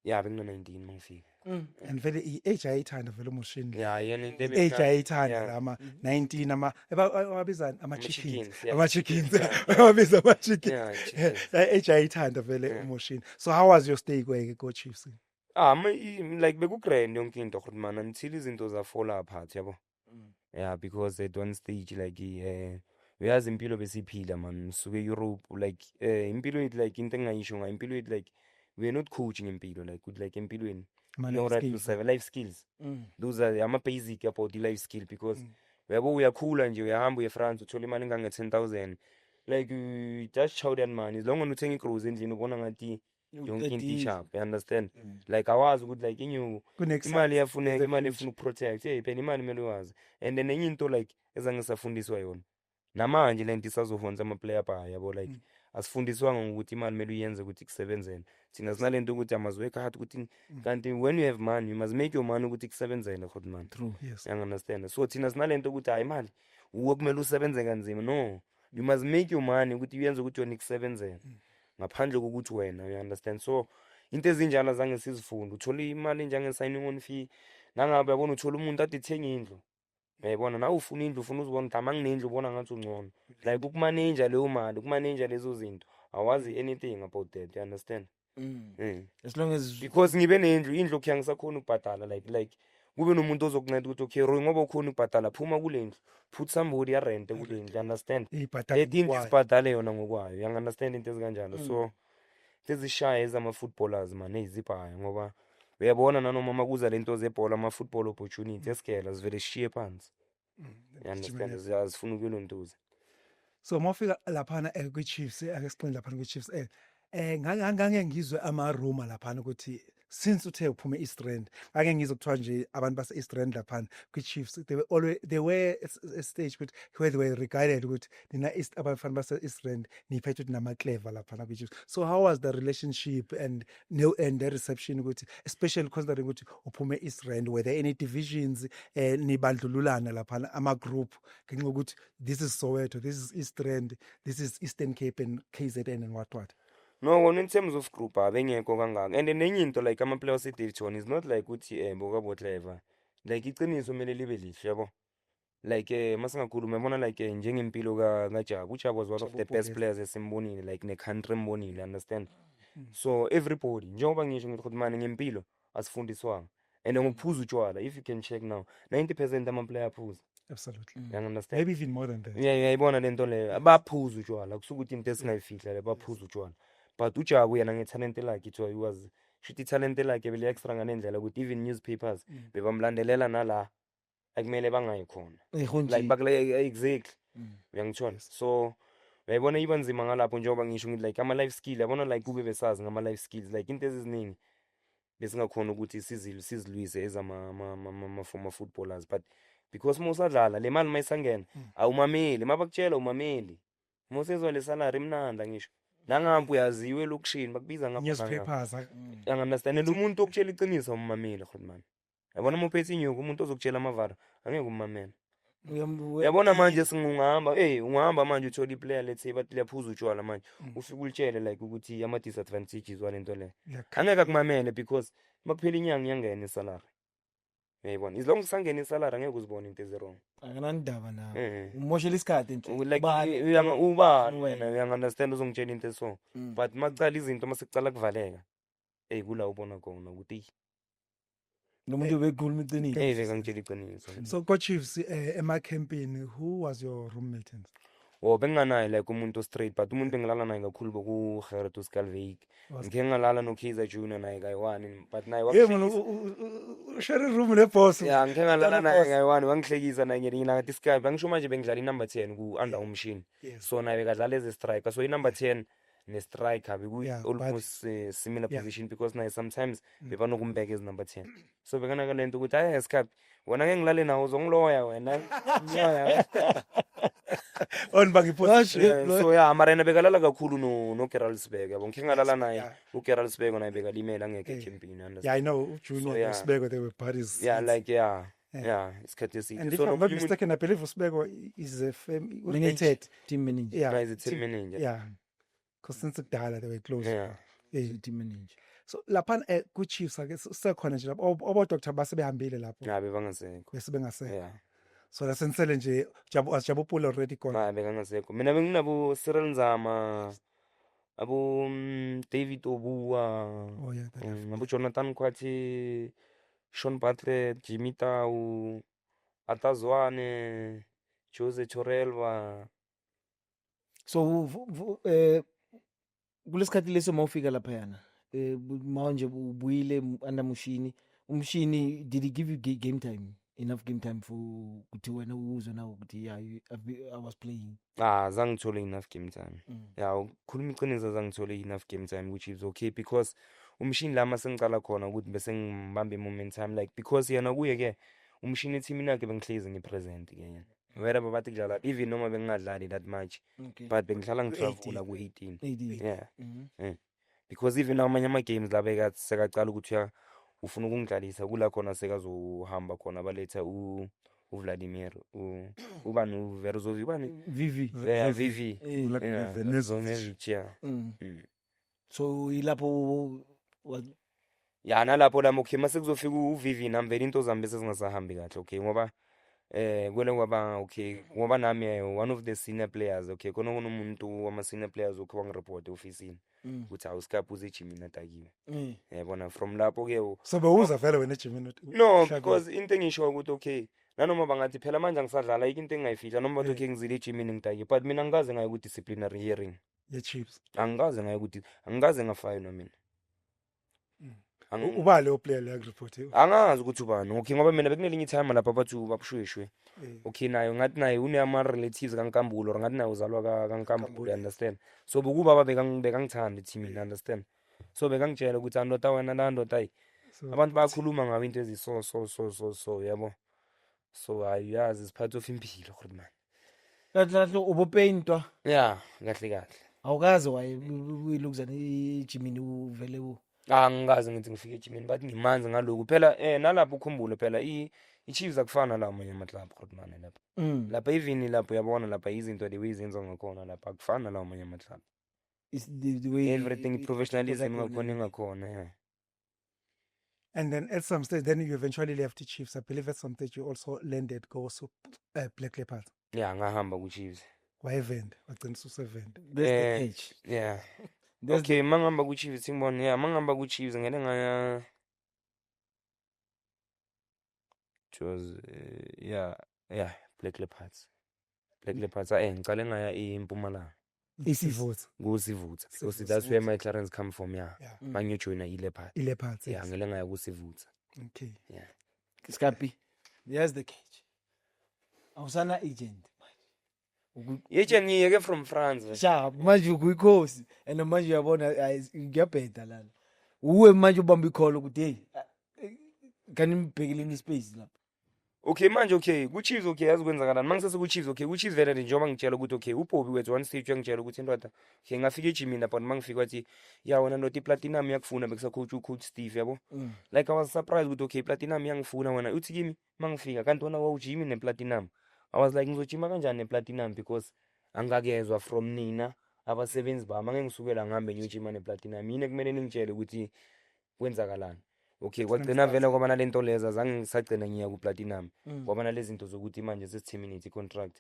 S1: Yeah, bengina-19 mangifika.
S2: And vele i-age ayithanda vele umushini.
S1: Yeah, yena into
S2: I-age ayithanda
S1: yeah.
S2: lama 19 abizana
S1: Ama-chickens,
S2: ama-chickens.
S1: yeah.
S2: Ama-chickens.
S1: Yeah.
S2: Ababiza ama-chickens.
S1: Yeah, chickens.
S2: I-age ayithanda vele
S1: Yeah.
S2: umushini. So how was your stay go Chiefs?
S1: Like bekugrand yonke into godu man until izinto zafall apart yabo. Yeah, because at one stage like uyazi impilo besiphila man suke Europe like impilo yethu like into engayisho nga impilo yethu like we're not coaching impilo like good like empilweni
S2: Ama
S1: you know
S2: life
S1: right to
S2: skills.
S1: survive life skills. Those are ama basic about the life skill because uyabo uyakhula nje uyahamba eFrance uthola imali engange 10,000 like you just shout that man as long as uthenga icruise endlini ubona ngathi yonke into isharp you understand like awazi ukuthi like imali yafuneka imali efuna ukuprotect phela imali kumele wazi and then enye into like ezangisafundiswa yona namanje lento isazofundisa ama player ba yabo like asifundiswanga ukuthi imali kumele uyenze ukuthi kusebenzele thina sinalento ukuthi amazwork hard ukuthi kanti when you have money you must make your money ukuthi kusebenzele khot man
S3: True.
S2: Yes.
S1: you understand so thina sinalento ukuthi hayi imali uwe kumele usebenze kanzima no you must make your money ukuthi uyenze ukuthi yona ikusebenzele ngaphandle kokuthi wena you understand so into ezinjalo zange sizifunda uthola imali njenge signing on fee nangabe yabona uthola umuntu athi thenga indlu uyayibona na ufuna indlu ufuna uzibona ukuthi amanginendlu ubona ngathi ungcono like ukumanage leyo mali ukumanage lezo zinto awazi anything about that you understand
S3: As long as
S1: because ngibe nendlu indlu khe ngisakhona ukubhadala like kube nomuntu ozokunceda ukuthi okay Roy ngoba ukhona ukubhadala phuma kule ndlu put somebody ya rent kule ndlu you understand let indlu sibhadale yona ngokwayo you understand into ezikanjalo so tezishaya ezama footballers man ezibhaya ngoba uyabona nanoma makuza lento zebhola ama football opportunity esikela sivele sishiye phansi you understand zifuna ukuyolontuza
S2: So mawufika laphana kwi-Chiefs ake sixolele laphana kwi-Chiefs ngangeke ngizwe ama-rumor laphana ukuthi since uthe uphume East Rand ngake ngizwe kuthiwa nje abantu base East Rand laphana kwi-Chiefs they were a stage where they were regarded ukuthi nina abafana base East Rand niphethwe nama clever laphana kwi-Chiefs. So how was the relationship and the reception ukuthi especially considering ukuthi uphume East Rand, were there any divisions nibandlululana laphana ama group ngenxa ukuthi this is Soweto, this is East Rand, this is Eastern Cape and KZN and what?
S1: No, in terms of group abengekho kangaka and nenye into like ama players e-division is not like ukuthi boka clever like iqiniso kumele libe lihle yabo like masingakhuluma yabona like njengempilo kaJabu uJabu was one of the best players esimbonile like ne country mbonile understand so everybody njengoba ngisho ngithi manje ngempilo asifundiswanga and ngokuphuza utshwala if you can check now 90% ama player aphuza
S2: Absolutely.
S1: you understand
S2: Maybe even more than that.
S1: yeah uyayibona lento leyo abaphuza utshwala kusukuthi into esingayifihla le baphuza utshwala but uJabu yena ngetalent lakhe it was shithi talent lakhe bele extra nganendlela ukuthi even newspapers bebamlandelela nala akumele bangayikhona like bakule exactly uyangithola so uyayibona iba nzima ngalapho njengoba ngisho ngithi like ama life skill yabona like kube besazi ngama life skills like into eziningi besingakhona ukuthi sizilwise ezama former footballers but because mosadlala le mali mayisangena awumameli mabakutshela umameli mosezwa le salary imnanda ngisho nangabe uyaziwe lokushini bakubiza ngapha
S2: Newspapers.
S1: understand umuntu okutshela iqiniso umameli khona yabona mophethe inyuku umuntu ozokutshela amavara angeke ummamela yabona manje singungahamba ungahamba manje uthola iplayer let's say bathi liyaphuza utshwala manje ufike ulitshele like ukuthi ama disadvantages walento le angeke akumamele because makuphela inyanga iyangena isalary uyayibona as long usangena isalary angeke uzibone into ezirong
S3: anganandaba nawe umoshela isikhathi nje
S1: like uba wena uyangunderstand uzongitshela into eso but makucala izinto masekucala kuvaleka kula ubona khona ukuthi
S3: nomuntu bekhuluma iqiniso
S1: veka ngitshela iqiniso
S2: So co-Chiefs ema-campini, who was your roommate?
S1: benginganaye like umuntu straight but umuntu engilala naye kakhulu bokuGerard Skalvik ngike ngalala noKaizer Junior naye kayi-1 but naye
S2: Share room ne-boss.
S1: yeah ngike ngalala naye kayi-1 wangihlekisa naye ngelinye ilanga ngathi Sky bangisho manje bengidlala i-number 10 ku-under umshini so naye bekadlala as a striker so i-number 10 ne-striker almost similar position because naye sometimes bebanokumbeka as number 10 so bekanaka lento ukuthi hayi Sky wena ke ngilale nawo uzongiloya wena
S2: On bangipost.
S1: so yeah marena bekalala kakhulu no Geraldsberg yabo ngike ngalala naye uGeraldsberg naye bekalimela angeke ecampini understand
S2: Yeah, I know Junior Usbego, they were buddies.
S1: yeah like yeah isikhathi eside
S2: And if I'm not mistaken, I believe Usbego is a
S3: team manager
S1: yeah is a team manager
S2: Yeah, because since Dala they were close.
S1: yeah
S3: team manager
S2: So lapha ku-Chiefs ake sekhona nje lapho obo-doctor basebehambile lapho
S1: ngabe bangasekho
S2: bese bengasekho.
S1: yeah
S2: So la senisele nje Jabu Pule already gone.
S1: ngabe kangasekho mina benginabo Cyril Nzama abo David Obua
S2: Oh yeah, that
S1: ngabo Jonathan Kwati Sean Bartlett Jimmy Tau Atazwane Jose Chorelwa
S3: So kulesikhathi leso mawufika lapha yana manje ubuyile under umshini did he give you game time, enough game time for ukuthi wena uzwe nawo ukuthi yeah I was playing?
S1: zangithole enough game time yeah ukhuluma iqiniso zangithole enough game time which is okay because umshini lama sengicala khona ukuthi bese ngibambe momentum like because yena kuye ke umshini eteam yakhe bengihlezi ngipresent ke yena wherever bathi kudlala even noma bengingadlali that much but bengihlala ngitravel ku 18 yeah because even amanye ama games la bekathi sekacala ukuthi ufuna ukungidlalisa kula khona sekazohamba khona baletha uVladimir ubani uVerzov ubani
S3: Vivi
S1: Venezuela
S3: so ilapho
S1: ya nalapho lamo okay mase kuzofika uVivi nami vele into zami bese zingasahambi kahle okay ngoba kwele kwaba okay ngoba nami one of the senior players okay khona kunomuntu wama senior players okho ngireport officeini ukuthi awusikaphuza ejimini natakiwe yabona from lapho ke
S2: so bewuza vele wena ejimini
S1: no because into engisho ukuthi okay nanoma bangathi phela manje ngisadlala into engayifihla noma bathi okay ngizile ejimini ngitaki but mina ngikaze ngaye ku disciplinary hearing
S2: ye Chiefs
S1: angikaze ngaye ukuthi angikaze ngafaywa nomina
S2: ubale oplayer le report
S1: angazi ukuthi ubani okay ngoba mina bekunelinye time lapha bathu babushweshwe okay nayo ngathi naye une ama relatives kaNkambulo ngathi naye uzalwa kaNkambulo understand so bokuba bekangithanda teamini understand so bekangitshela ukuthi andoda wena nandoda ayi abantu bayakhuluma ngabe into so yabo so ayazi is part of impilo khona man
S3: kahle ubopaintwa
S1: yeah kahle
S3: awukaze wayilukuzana ejimini uvele
S1: angikaze ngithi ngifike ejimini bathi ngimanzi ngaloku phela nalapho ukhumbule phela iChiefs akufana la amanye amaclub khona man lapha lapha even lapho uyabona lapha izinto the way izenza ngakhona lapha akufana la amanye amaclub
S3: is the way
S1: everything professionalism ngakhona yeah.
S2: And then at some stage then you eventually left the Chiefs. I believe at some stage you also landed go so Black Leopards.
S1: Yeah ngahamba ku Chiefs
S2: wayevenda wagcina usevenda
S3: that's the edge
S1: yeah okay mangihamba ku Chiefs ngibona yeah mangihamba ku Chiefs ngene ngaya was yeah Black Leopards ngicale ngaya eMpumalanga
S2: isivutha
S1: kusivutha because that's where my Clarence come from yeah mangiyojoina
S2: iLeopards
S1: yeah ngele ngaya kusivutha
S2: okay
S1: yeah
S3: Scapi there's the cage awusana agent
S1: yeje ngiyeke from France
S3: sha manje ukuyikhosi and manje uyabona ngiyabheda lana uwe manje ubamba icall ukuthi hey kanibhekele space lapha
S1: okay manje okay ku Chiefs okay yazi kwenzakalani mangisese ku Chiefs okay ku Chiefs vele njengoba ngitshela ukuthi okay uBobby wethu one stage uyangitshela ukuthi indoda okay ngafika ejimini lapha mangifika wathi ya wena ndoda iplatinum yakufuna bekuse coach Steve yabo like I was surprised ukuthi okay platinum yangifuna wena uthi kimi mangifika kanti wona wawujimi neplatinum I was like ngizojima kanjani neplatinum because angakezwa from nina abasebenzi bami ngengisukela ngihambe ngiyojima neplatinum mina kumele ningitshele ukuthi kwenzakalani okay kwagcina vele kwaba nalento leza zange ngisagcina ngiya ku platinum kwaba nalezi zinto zokuthi manje sesi-terminate contract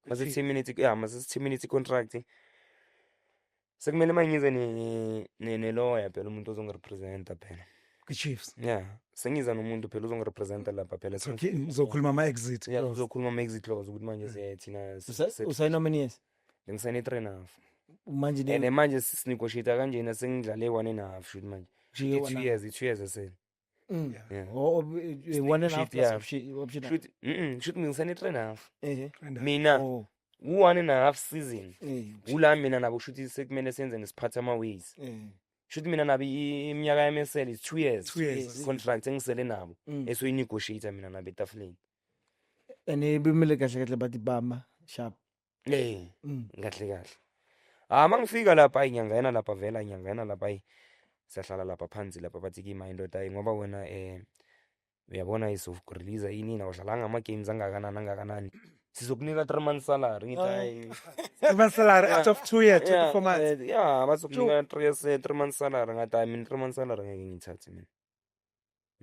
S1: mase 10 minutes contract sekumele mangize ne lawyer phela umuntu ozongirepresenta phela
S2: ku Chiefs
S1: yeah sengiza nomuntu phela uzongirepresenta lapha phela
S2: uzokhuluma ama exit
S1: yeah uzokhuluma ama exit clause ukuthi manje siyathina
S3: usayina how many years
S1: ngisayine 3.5
S3: manje
S1: and manje sinegotiate kanjena sengidlale 1.5 shoot manje 2 years asel
S3: yeah oh 1.5
S1: shoot ngisayine 3.5 mina u1.5 season ula mina nabo shuthi sekumele senze ngisiphatha ama ways shuthi mina nabi iminyaka yamsel is 2 years contract engisele nabo eso inegotiate mina nabe etafuleni
S3: ene bimele kahle bathi bama sharp
S1: kahle mangifika lapha inyangena lapha vela inyangena lapha siyahlala lapha phansi lapha bathi kimi indoda ngoba wena uyabona isof release yini na udlala ngama games angakanani sizokunika 3 months salary ngithi hayi
S2: Even salary out of 2 years, 24 months.
S1: yeah bazokunika 3 months salary ngathi hayi mina 3 months salary ngeke ngithathe mina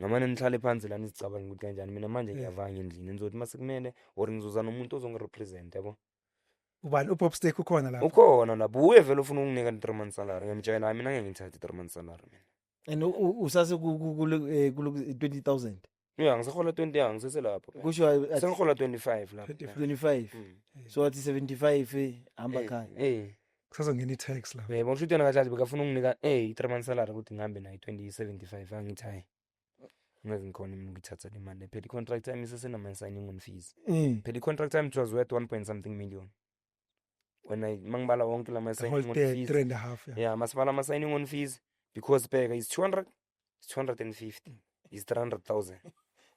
S1: ngamane nihlale phansi lana izicabanga ukuthi kanjani mina manje ngiyavanga endlini nizothi masekumele or ngizoza nomuntu ozongirepresent yabo
S2: Ubani upopstick ukhona lapha.
S1: ukhona lapho uye vele ufuna ukunginika 3 months salary ngiyamtshela hayi mina ngeke ngithathe 3 months salary mina
S3: and usase ku 20,000
S1: yeah ngisahola 20 yangi seselapho
S3: kusho
S1: sengihola 25 lapho
S3: 25 so athi 75 hamba khaya
S2: Kusazongena i-tax lapha.
S1: yebo ngisho yena kahle bekafuna ukunginika 3 months salary ukuthi ngihambe nayo 2075 angithi hayi ngeke ngikhona mina ukuthatha le mali phela i-contract time isesena signing on fees phela i-contract time it was worth 1 point something million when mangibala wonke lama
S2: The whole
S1: signing on
S2: day,
S1: fees
S2: 3.5.
S1: yeah masibala ama signing on fees because bheka is 200 is 250 is 300,000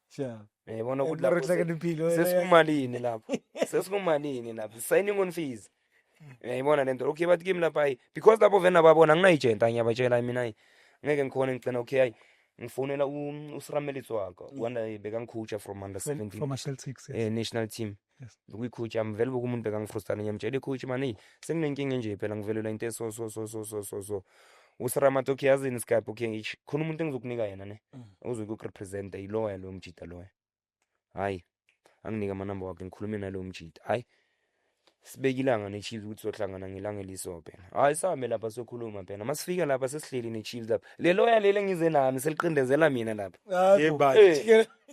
S3: sha
S1: yabona ukuthi
S3: lapho
S1: lapho
S3: impilo
S1: sesikumalini lapho sesikumalini lapho signing on fees yayibona lento okay bathi kimi lapha hayi because lapho vena babona nginayigenta ngiyabatshela mina hayi ngeke ngikhona ngicela okay hayi ngifonela uSiramelitso wakho wanda bekangikhutsha from under 17
S2: From a Celtics, yes.
S1: national team
S2: Yes.
S1: ukuyikhutsha mvele bokumuntu bekangifrustana ngiyamtshela ikhutsha mani senginenkinga nje phela ngivelelwa into so uSiramato kuyazini Skype okay khona umuntu engizokunika yena ne uzokurepresent iloya lo mjita loya hayi anginika ama number wakhe ngikhulume nalo mjita hayi sibekilanga neChiefs ukuthi sohlangana ngelanga eliso phela hayi same lapha sokhuluma phela masifika lapha sesihleli neChiefs lapha le loya lele ngize nami seliqindezela mina lapha
S2: Yebo.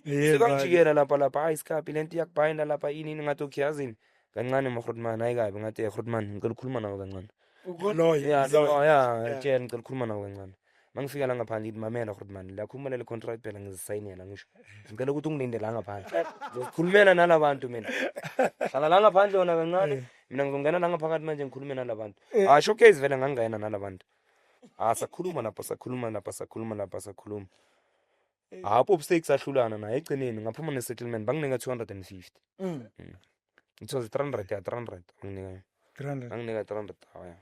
S1: sikangijikela lapha hayi Skype lento iyakubhayina lapha ini ngathi ukuyazini kancane maGrootman hayi kabi ngathi Grootman ngicela ukukhuluma nawe kancane
S2: Lawyer.
S1: yeah tshela ngicela ukukhuluma nawe kancane mangifika la ngaphandle ithi mamela Grootman la khulumela le contract phela ngizisayinela ngisho ngicela ukuthi ungilinde la ngaphandle ngizokhulumela nalabantu mina hlala la ngaphandle wona kancane mina ngizongena la ngaphakathi manje ngikhulume nalabantu showcase vele ngangena nalabantu sakhuluma lapha sakhuluma hapo stakes ahlulana naye egcineni ngaphuma ne-settlement banginika 250 it was 300 ya 300 anginika 300 yeah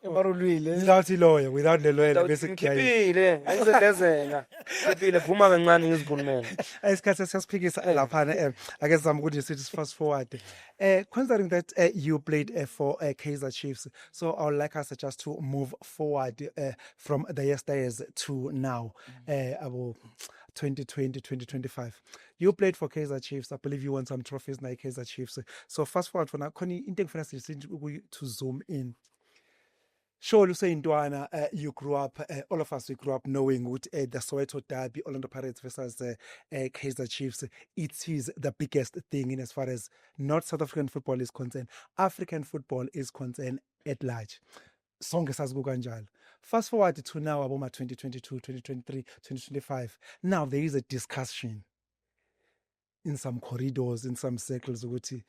S3: emarulwile
S2: Without lawyer, without the lawyer, basic guy.
S1: ngikhipile angizedezela ngikhipile phuma kancane ngizikhulumela
S2: Isikhathi siyasiphikisa lapha ake sizame ukuthi sithi fast forward. Considering that you played for Kaizer Chiefs, so I would like us just to move forward from the yesteryears to now, about 2020, 2025. You played for Kaizer Chiefs. I believe you won some trophies now Kaizer Chiefs. So fast forward for now, Connie, into to zoom in. Surely saying Duana, you grew up, all of us we grew up knowing what the Soweto Derby, Orlando Pirates versus Kaizer Chiefs. It is the biggest thing in as far as not South African football is concerned. African football is concerned at large. Sonke saziku kanjalo. Fast forward to now, about 2022, 2023, 2025. Now there is a discussion in some corridors, in some circles, ukuthi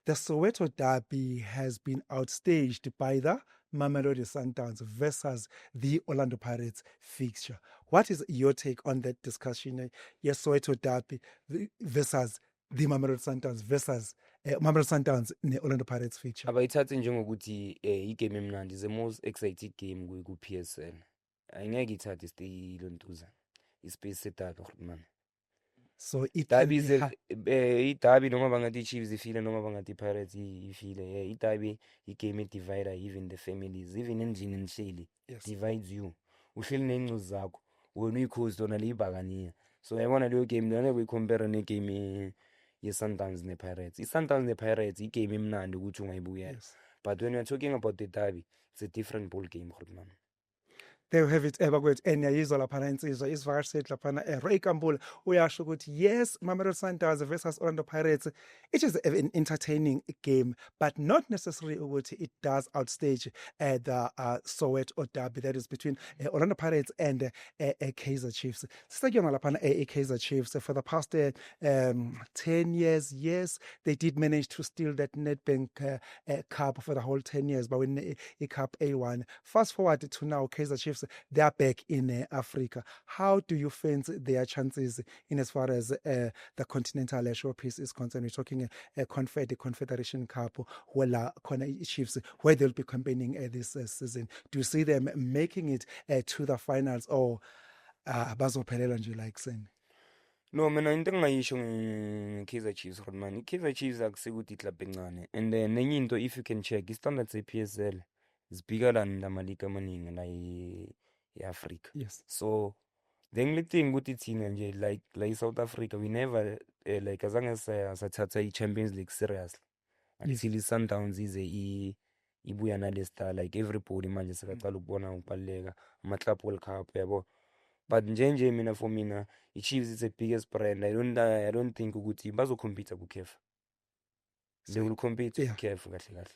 S2: the Soweto Derby has been outstaged by the Mamelodi Sundowns versus the Orlando Pirates fixture. What is your take on that discussion? Yes, Soweto Derby versus the Mamelodi Sundowns versus Mamelodi Sundowns ne Orlando Pirates fixture.
S1: abayithathe njengokuthi igame emnandi is the most exciting game ku PSL angeke ithathe istilontuza ispace setup Grootman
S2: So it
S1: Derby is iDerby noma bangathi Chiefs ifile noma bangathi Pirates ifile iDerby igame divider even the families even endlini nihleli divides you uhleli nencuzo zakho wena uyikhozi lona libakaniya so yabona leyo game lana kuyicompare negame ye-Sundowns ne-Pirates i-Sundowns ne-Pirates igame emnandi ukuthi ungayibukela but when you're talking about the Derby it's a different ball game Grootman.
S2: They have it bakwethu eniyayizwa laphana insizwa isivakashile laphana Ray Kambula uyasho ukuthi yes Mamelodi Sundowns versus Orlando Pirates it is an entertaining game but not necessarily ukuthi it does outstage the Soweto Derby that is between Orlando Pirates and Kaizer Chiefs. Sisakuyona laphana Kaizer Chiefs for the past 10 years yes they did manage to steal that Nedbank Cup for the whole 10 years but when a Cup A1 fast forward to now Kaizer Chiefs they are back in Africa. How do you fancy their chances in as far as the continental showpiece is concerned? We're talking a Confederation Cup where Chiefs where they'll be campaigning this season. Do you see them making it to the finals or bazophelela nje like saying?
S1: No, mina into engingayisho nge-Kaizer Chiefs Rodman. I-Kaizer Chiefs akusikuthi iklabhu encane. And nenye into if you can check, i-standards e-PSL is bigger than lamaligi amaningi la e-Africa.
S2: Yes.
S1: So the only thing ukuthi thina nje like South Africa we never like azange sathatha i-Champions League seriously until i-Sundowns ize ibuya nale star like everybody manje sekaqala ukubona ukubaluleka ama-Club World Cup yabo. But nje mina for mina i-Chiefs is the biggest brand. I don't think ukuthi bazocompete ku-CAF. They will compete ku-CAF kahle kahle.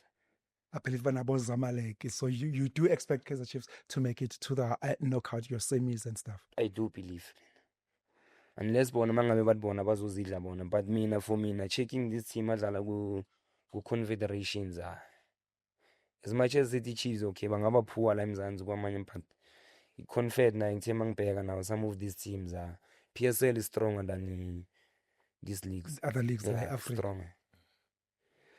S2: I believe banabo Zamalek. So you do expect Kaizer Chiefs to make it to the knockout, your semis and stuff.
S1: I do believe. Unless bona mangabe batibona bazozidla bona. But mina for mina checking this team adlala ku-Confederations as much as the Chiefs okay bangaba poor la eMzansi kwamanye but i-Confed na ngithe mangibheka now some of these teams PSL is stronger than these leagues.
S2: Other leagues in Africa.
S1: Stronger.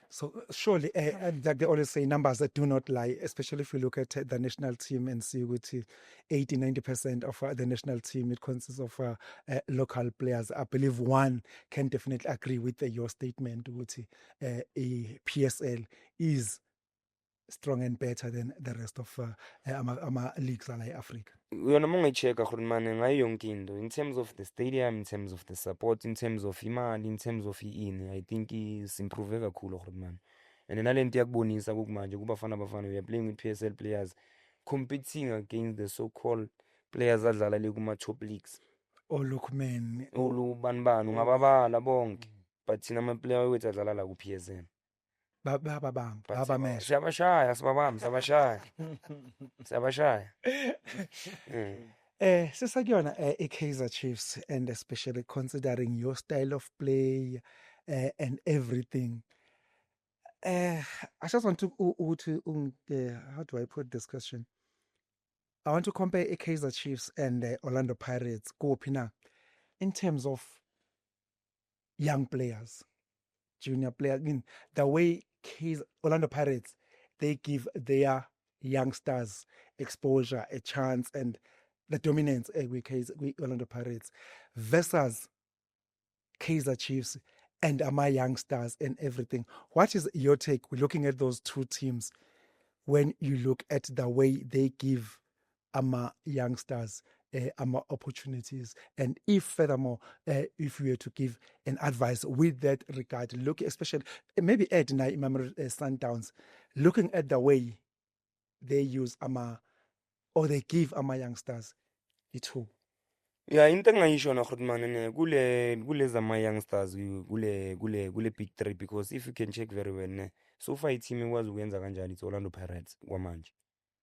S2: So surely, like they always say, numbers that do not lie, especially if you look at the national team and see with 80-90% of the national team, it consists of local players. I believe one can definitely agree with your statement, with a PSL is strong and better than the rest of leagues like Africa.
S1: Yona mongayichecka Khulumane ngayo yonke into in terms of the stadium, in terms of the support, in terms of imali, in terms of ini, I think is improve kakhulu Khulumane. And nale nto yakubonisa kumanje kubafana we are playing with PSL players competing against the so-called players adlala le kuma top leagues.
S2: Oh look man,
S1: olubanibani ungababala bonke but thina ama player wethu adlala la ku PSL. Siyabashaya sibabami siyabashaya.
S2: Sisakuyona i-Kaizer Chiefs, and especially considering your style of play and everything. I just want to how do I put this question? I want to compare Kaizer Chiefs and Orlando Pirates. Go Pina in terms of young players, junior players. I mean, the way Orlando Pirates, they give their youngsters exposure, a chance, and the dominance with Orlando Pirates versus Kaizer Chiefs and my youngsters and everything. What is your take? We're looking at those two teams when you look at the way they give our youngsters opportunities, and if furthermore, if we were to give an advice with that regard, look especially maybe Ed and Sundowns, looking at the way they use or they give youngsters, it's who.
S1: Yeah, into engayisho na Khudman kule zama youngsters kule big three, because if you can check very well ne so far team ikwazi ukwenza kanjani it's Orlando Pirates kwamanje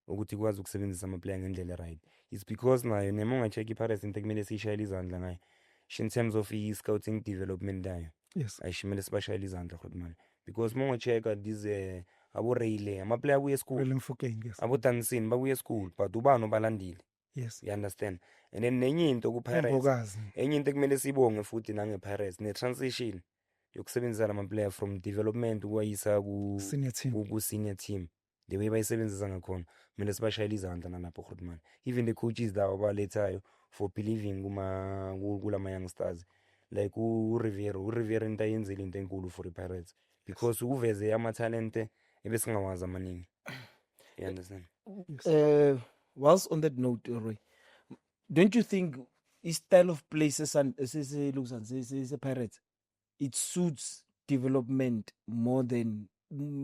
S1: ukuthi ikwazi ukusebenzisa ama player ngendlela right. It's because nayo noma ungacheck iPirates into kumele sishayele izandla ngayo in terms of scouting development yayo.
S2: Yes,
S1: ayishimele sibashayele izandla Khudman, because uma ungacheck these abo Rayleigh ama player kuye school
S2: yes,
S1: abo Dansini babuye school but ubani obalandile.
S2: yes,
S1: you understand. And then nenye into ku Pirates enye into kumele sibonge futhi nange Pirates ne transition yokusebenzisa ama player from development ukuyisa ku senior team the way bayisebenzisa ngakhona kumele sibashayele izandla nalapho Khudman. Even the coaches dawo balethayo for believing kulama youngsters like uRiviere into ayenzile into enkulu for iPirates because uveze ama talent ebesingawazi amaningi. You understand?
S3: Whilst on that note, Roy, don't you think his style of play the Pirates, it suits development more than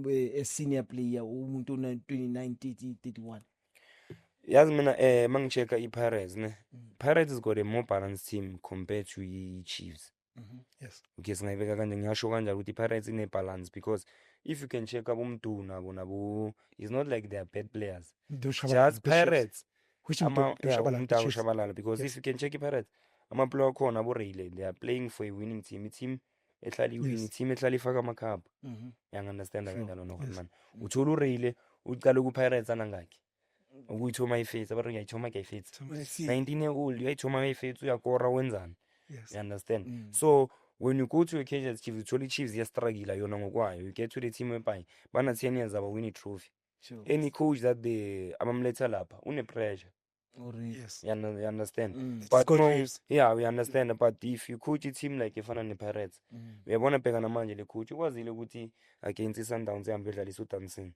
S3: a senior player umuntu 29, 30, 31?
S1: Yazi mina mangichecka iPirates ne Pirates has got a more balanced team compared to Chiefs.
S2: Yes,
S1: okay, singayibeka kanje ngiyasho kanjalo ukuthi iPirates ine balance, because if you can check abomdu nabo it's not like they are bad players, just Pirates Shabalala, because if you can check iPirates ama player khona abo Rayleigh, they are playing for a winning team, a team ehlali win, team ehlali faka ama cup. You understand kanjalo no man. Uthola uRayleigh uqala ku Pirates anangaki ukuyithoma ifethi abantu ngiyayithoma ke ifethi 19 year old uyayithoma ifethi uyakora wenzani.
S2: yes,
S1: You understand. So when you go to a Kaizer Chiefs, utholi Chiefs struggle yona ngokwayo, you get to the team whereby bana 10 years aba win trophy.
S3: Sure.
S1: Any coach that they abamletha lapha une pressure
S2: Yes.
S1: You understand?
S2: But
S1: But no,
S2: Reeves.
S1: yeah, we understand. But if you coach a team like ifana ne-Pirates, uyabona bheka namanje le coach ukwazile ukuthi against i-Sundowns ihambe idlalisa uDansini.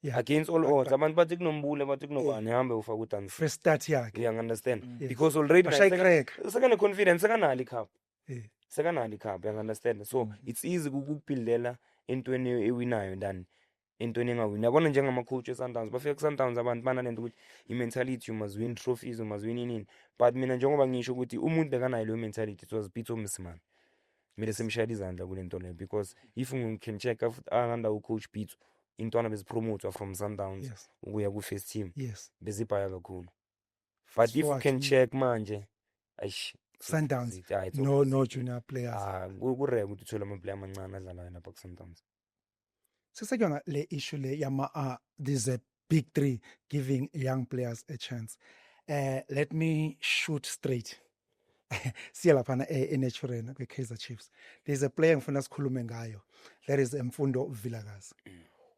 S2: Yeah.
S1: Against all odds, abantu bathi kunombule, bathi kunobani, hambe ufaka uDansini.
S2: First start yakhe.
S1: You understand?
S2: Yes.
S1: Because already
S2: Bashayicrack.
S1: sekane confidence, sekanali cup.
S2: Yeah.
S1: Sekanali cup, you understand? So it's easy ukubuildela entweni ewinayo than entweni engawini. Yabona njengama-coach e-Sundowns, bafika ku-Sundowns abantu banalento ukuthi i-mentality, you must win trophies, you must win inini. But mina njengoba ngisho ukuthi umuntu bekanayo leyo mentality, it was Pitso Msimane. Kumele simshayele izandla kule nto leyo, because if you can check under ucoach Pitso, intwana bezipromotwa from Sundowns
S2: Yes.
S1: ukuya ku-first team,
S2: Yes.
S1: bezibhaya kakhulu. But if you can check manje, aish,
S2: Sundowns.
S1: it's
S2: No junior players.
S1: kureke ukuthi uthole amaplayer amancane adlalayo lapha ku-Sundowns.
S2: Sisekuyona le issue le yama these big three giving young players a chance. Let me shoot straight. Siya laphana eNaturena kwe-Kaizer Chiefs. There's a player ngifuna sikhulume ngayo. That is Mfundo Vilakazi.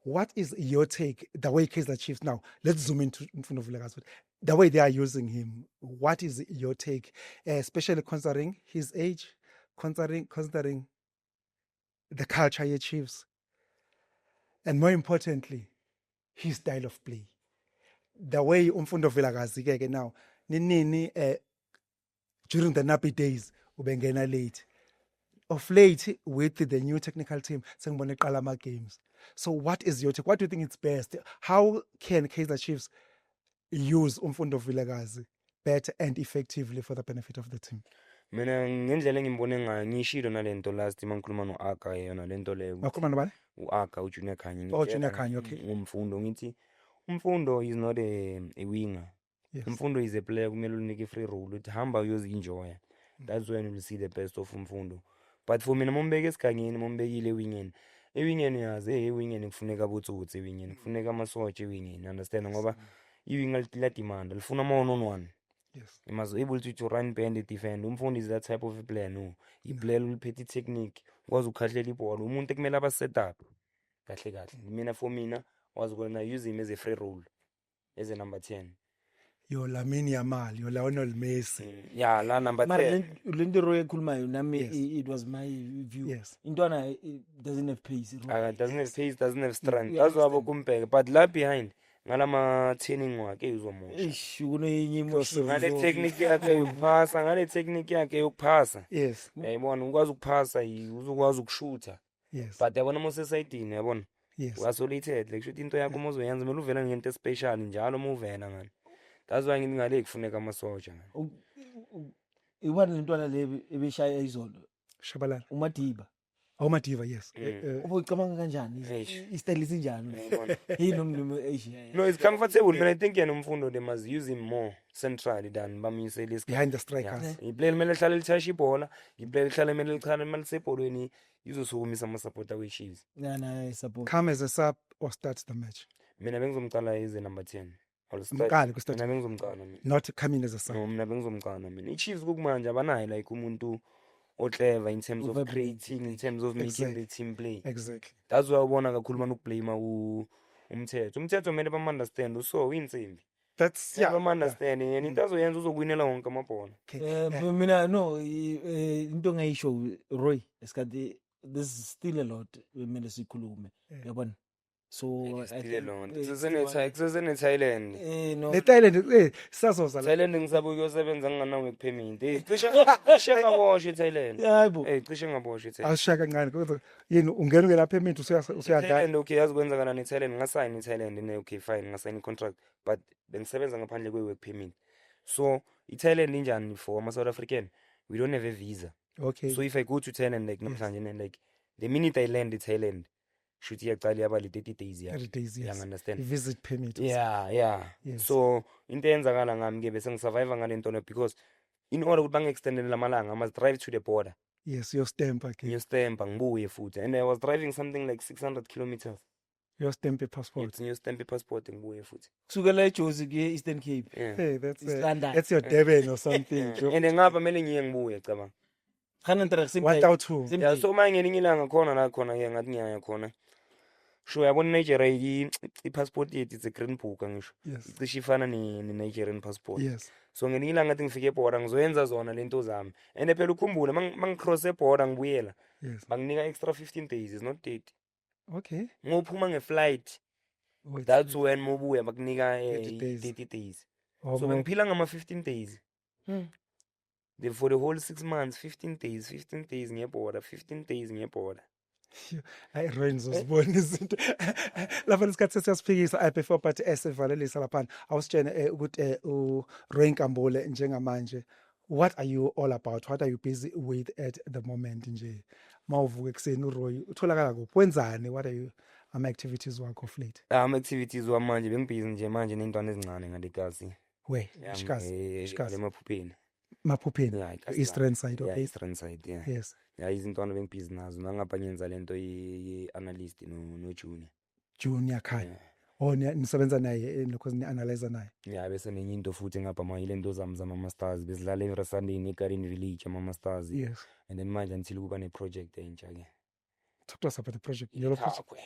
S2: What is your take, the way Kaizer Chiefs now, let's zoom into Mfundo Vilakazi, the way they are using him, what is your take, especially considering his age, considering the culture of Chiefs, and more importantly, his style of play. The way Mfundo Vilakazi ke now, nini during the nappy days, ubengena late. Of late, with the new technical team, sengibone eqala ama games. So what is your take? What do you think is best? How can Kaizer Chiefs use Mfundo Vilakazi better and effectively for the benefit of the team?
S1: Mina ngendlela engimbone ngayo ngishilo nalento last mangikhuluma no-Aka yona lento leyo.
S2: Wakhuluma nobani?
S1: U-Aka uJunior Khanye.
S2: Oh, Junior Khanye, okay.
S1: Umfundo ngithi Umfundo is not a winger.
S2: Yes.
S1: Umfundo is a player kumele unike free role uthi hamba uyozi-enjoya. That's when you'll see the best of Umfundo. But for mina mombeke esikhangeni mombekile ewingeni. Ewingeni yazi ewingeni kufuneka botsotsi ewingeni kufuneka amasotsha ewingeni, understand ngoba iwinga la demand lifuna ama one on one.
S2: Yes.
S1: You must able to run bend defend. Umfundo is that type of a player no. Iplayer uliphethe technique, ukwazi ukukhahlela ibhola. Umuntu ekumele aba set up. Kahle kahle. Mina for mina was gonna use him as a free role. As a number 10.
S2: Yo Lamine Yamal, yo Lionel Messi.
S1: Yeah, la number 10.
S3: Lento roye khulumayo nami
S2: Yes.
S3: it was my view.
S2: Yes.
S3: Intwana doesn't have pace.
S1: Doesn't have pace, doesn't have strength.
S3: Yeah,
S1: That's why kumbheka. But la behind ngalama turning wakhe uzomosha.
S3: Eish kunenye emotion.
S1: Ngale technique yakhe yokuphasa, ngale technique yakhe yokuphasa.
S2: Yes.
S1: Yayibona ukwazi ukuphasa uzokwazi ukushutha.
S2: Yes.
S1: But yabona mo society yabona.
S2: Yes.
S1: Wasolated like shothi into yakho umozoyenza kumele uvela ngento special njalo uma uvela ngani. That's why ngithi ngale kufuneka amasotsha ngani.
S3: Iwani lentwana le ebeshaya izolo.
S2: Shabalala.
S3: uMadiba.
S2: Madiba, yes.
S3: Ubuyicabanga kanjani? Istyle sinjani? Yini umlimi Asia?
S1: No, it's comfortable. But I think yena Umfundo they must use him more centrally than bamisele isikhathi.
S2: Behind the strikers.
S1: Yes. Iplayer kumele lihlale lithasha ibhola, iplayer lihlale kumele lichana imali sebholweni izosukumisa ama-supporter we-Chiefs.
S3: Na support.
S2: Come as a sub or start the match.
S1: Mina bengizomcala as a number 10.
S2: Mqale ku start.
S1: Mina bengizomcala mina.
S2: Not coming as a sub.
S1: No, mina bengizomcala mina. I-Chiefs kukumanje abanayo like umuntu clever in terms of creating, in terms of making the team play.
S2: Exactly.
S1: That's why ubona kakhulu manokublame umthetho. Umthetho kumele bam-understand so insimbi.
S2: That's
S1: Bam-understand yena into azoyenza uzokwinela wonke amabhola.
S3: Mina no into ngayisho Roy esikhathi this is still a lot kumele sikhulume yabona. So
S1: kusesene Thailand.
S3: No.
S2: Le Thailand sazoza la.
S1: Thailand ngisabe ukuyosebenza nginganawo permit. Cishe ngaboshwe Thailand.
S3: Hayibo.
S1: Cishe ngaboshwe Thailand.
S2: Awushaka kancane kodwa yini ungena la payment usuyadala.
S1: Thailand okay yazi kwenzakala neThailand ngasign iThailand ne okay fine ngasign contract but bengisebenza ngaphandle kwe-work permit. So iThailand injani for ama South African? We don't have a visa.
S2: Okay.
S1: So if I go to Thailand like namhlanje like the minute I land in Thailand should iyaqala yaba le 30 days ya.
S2: 30 days, yes.
S1: You understand?
S2: Visit permit.
S1: Yeah.
S2: Yes.
S1: So into yenzakala ngami ke bese ngisurvive ngalento le because in order ukuthi bangi-extendele lamalanga I must drive to the border.
S2: Yes, your stamp again.
S1: Ngiyostempa ngibuye futhi and I was driving something like 600 kilometers.
S2: Your stamp passport.
S1: It's ngiyostempa passport ngibuye futhi.
S3: Kusukela eJozi ke Eastern Cape.
S1: Yeah.
S2: Hey, that's
S3: Standard.
S2: that's your Durban or something.
S1: And ngapha mele ngiye ngibuye cabanga.
S3: Khana interact
S2: What out to?
S1: Yeah, so manje ngelinye ilanga khona la khona ke ngathi ngiyaya khona. sure yabona Nigeria i-passport yethu it's a green book angisho
S2: Yes.
S1: icishe ifana ne-Nigerian passport
S2: Yes.
S1: so ngelinye ilanga ngathi ngifike eborder ngizoyenza zona lento zami and phela ukhumbule mangicross eborder ngibuyela
S2: Yes.
S1: banginika extra 15 days is not 30
S2: Okay.
S1: ngophuma ngeflight
S2: Wait,
S1: that's when mobuya bakunika
S2: 30 days.
S1: 30 days
S2: oh,
S1: so
S2: well,
S1: bengiphila ngama 15 days for the whole 6 months 15 days ngeborder 15 days ngeborder
S2: hayi Roy ngizozibona izinto lapha lesikhathi sesiyasiphikisa before but esivalelisa lapha awusitshene ukuthi uRoy Nkambule njengamanje what are you all about, what are you busy with at the moment nje mawuvuka ekseni uRoy utholakala kuphi wenzani, what are you ama-activities wakho of late?
S1: ama-activities wamanje bengibhizi nje manje ney'ntwana ezincane ngalekazi
S2: We shikazi
S1: emaphupheni
S2: Maphupheni
S1: Yeah,
S2: Eastern side,
S1: yeah,
S2: okay.
S1: Eastern side yeah
S2: Yes.
S1: yeah izintwana bengibhizi nazo nangapha ngenza lento ye-analyst no-junior
S2: Junior Khaya.
S1: yeah.
S2: Oh nisebenza naye lokho ni-analyze naye.
S1: Yeah, bese nenye into futhi ngapha ma ile nto zami zama-masters bezidlala eRasandini eGarden Village ama-masters
S2: Yes.
S1: and then manje until kuba ne-project entsha-ke
S2: Talk to us about the project. Your project.
S1: Ithakwe.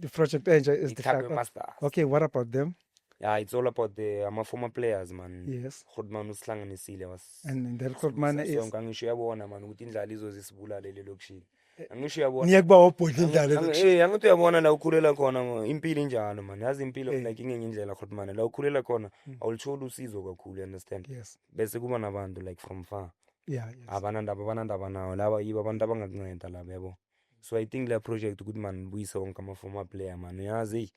S2: The project Enja is the
S1: Ithakwe
S2: fact.
S1: Masters.
S2: Okay, what about them?
S1: Yeah, it's all about the former players man.
S2: Yes.
S1: Godman usihlanganisile
S2: And the recruit man is
S1: sonke angisho uyabona man ukuthi indlala izozisibulale lokishini. Angisho uyabona.
S2: Niyekuba obhodla indlala
S1: Angithi uyabona la ukhulela khona impilo injalo man. Yazi impilo like ingenye indlela Godman la ukhulela khona awulitholi usizo kakhulu, understand?
S2: Yes.
S1: Bese kuba nabantu like from far.
S2: Yeah, yes.
S1: Abanandaba nawo laba yibo abantu abangakunceda laba yabo. So I think la project ukuthi man buyise wonke ama-former player man uyazi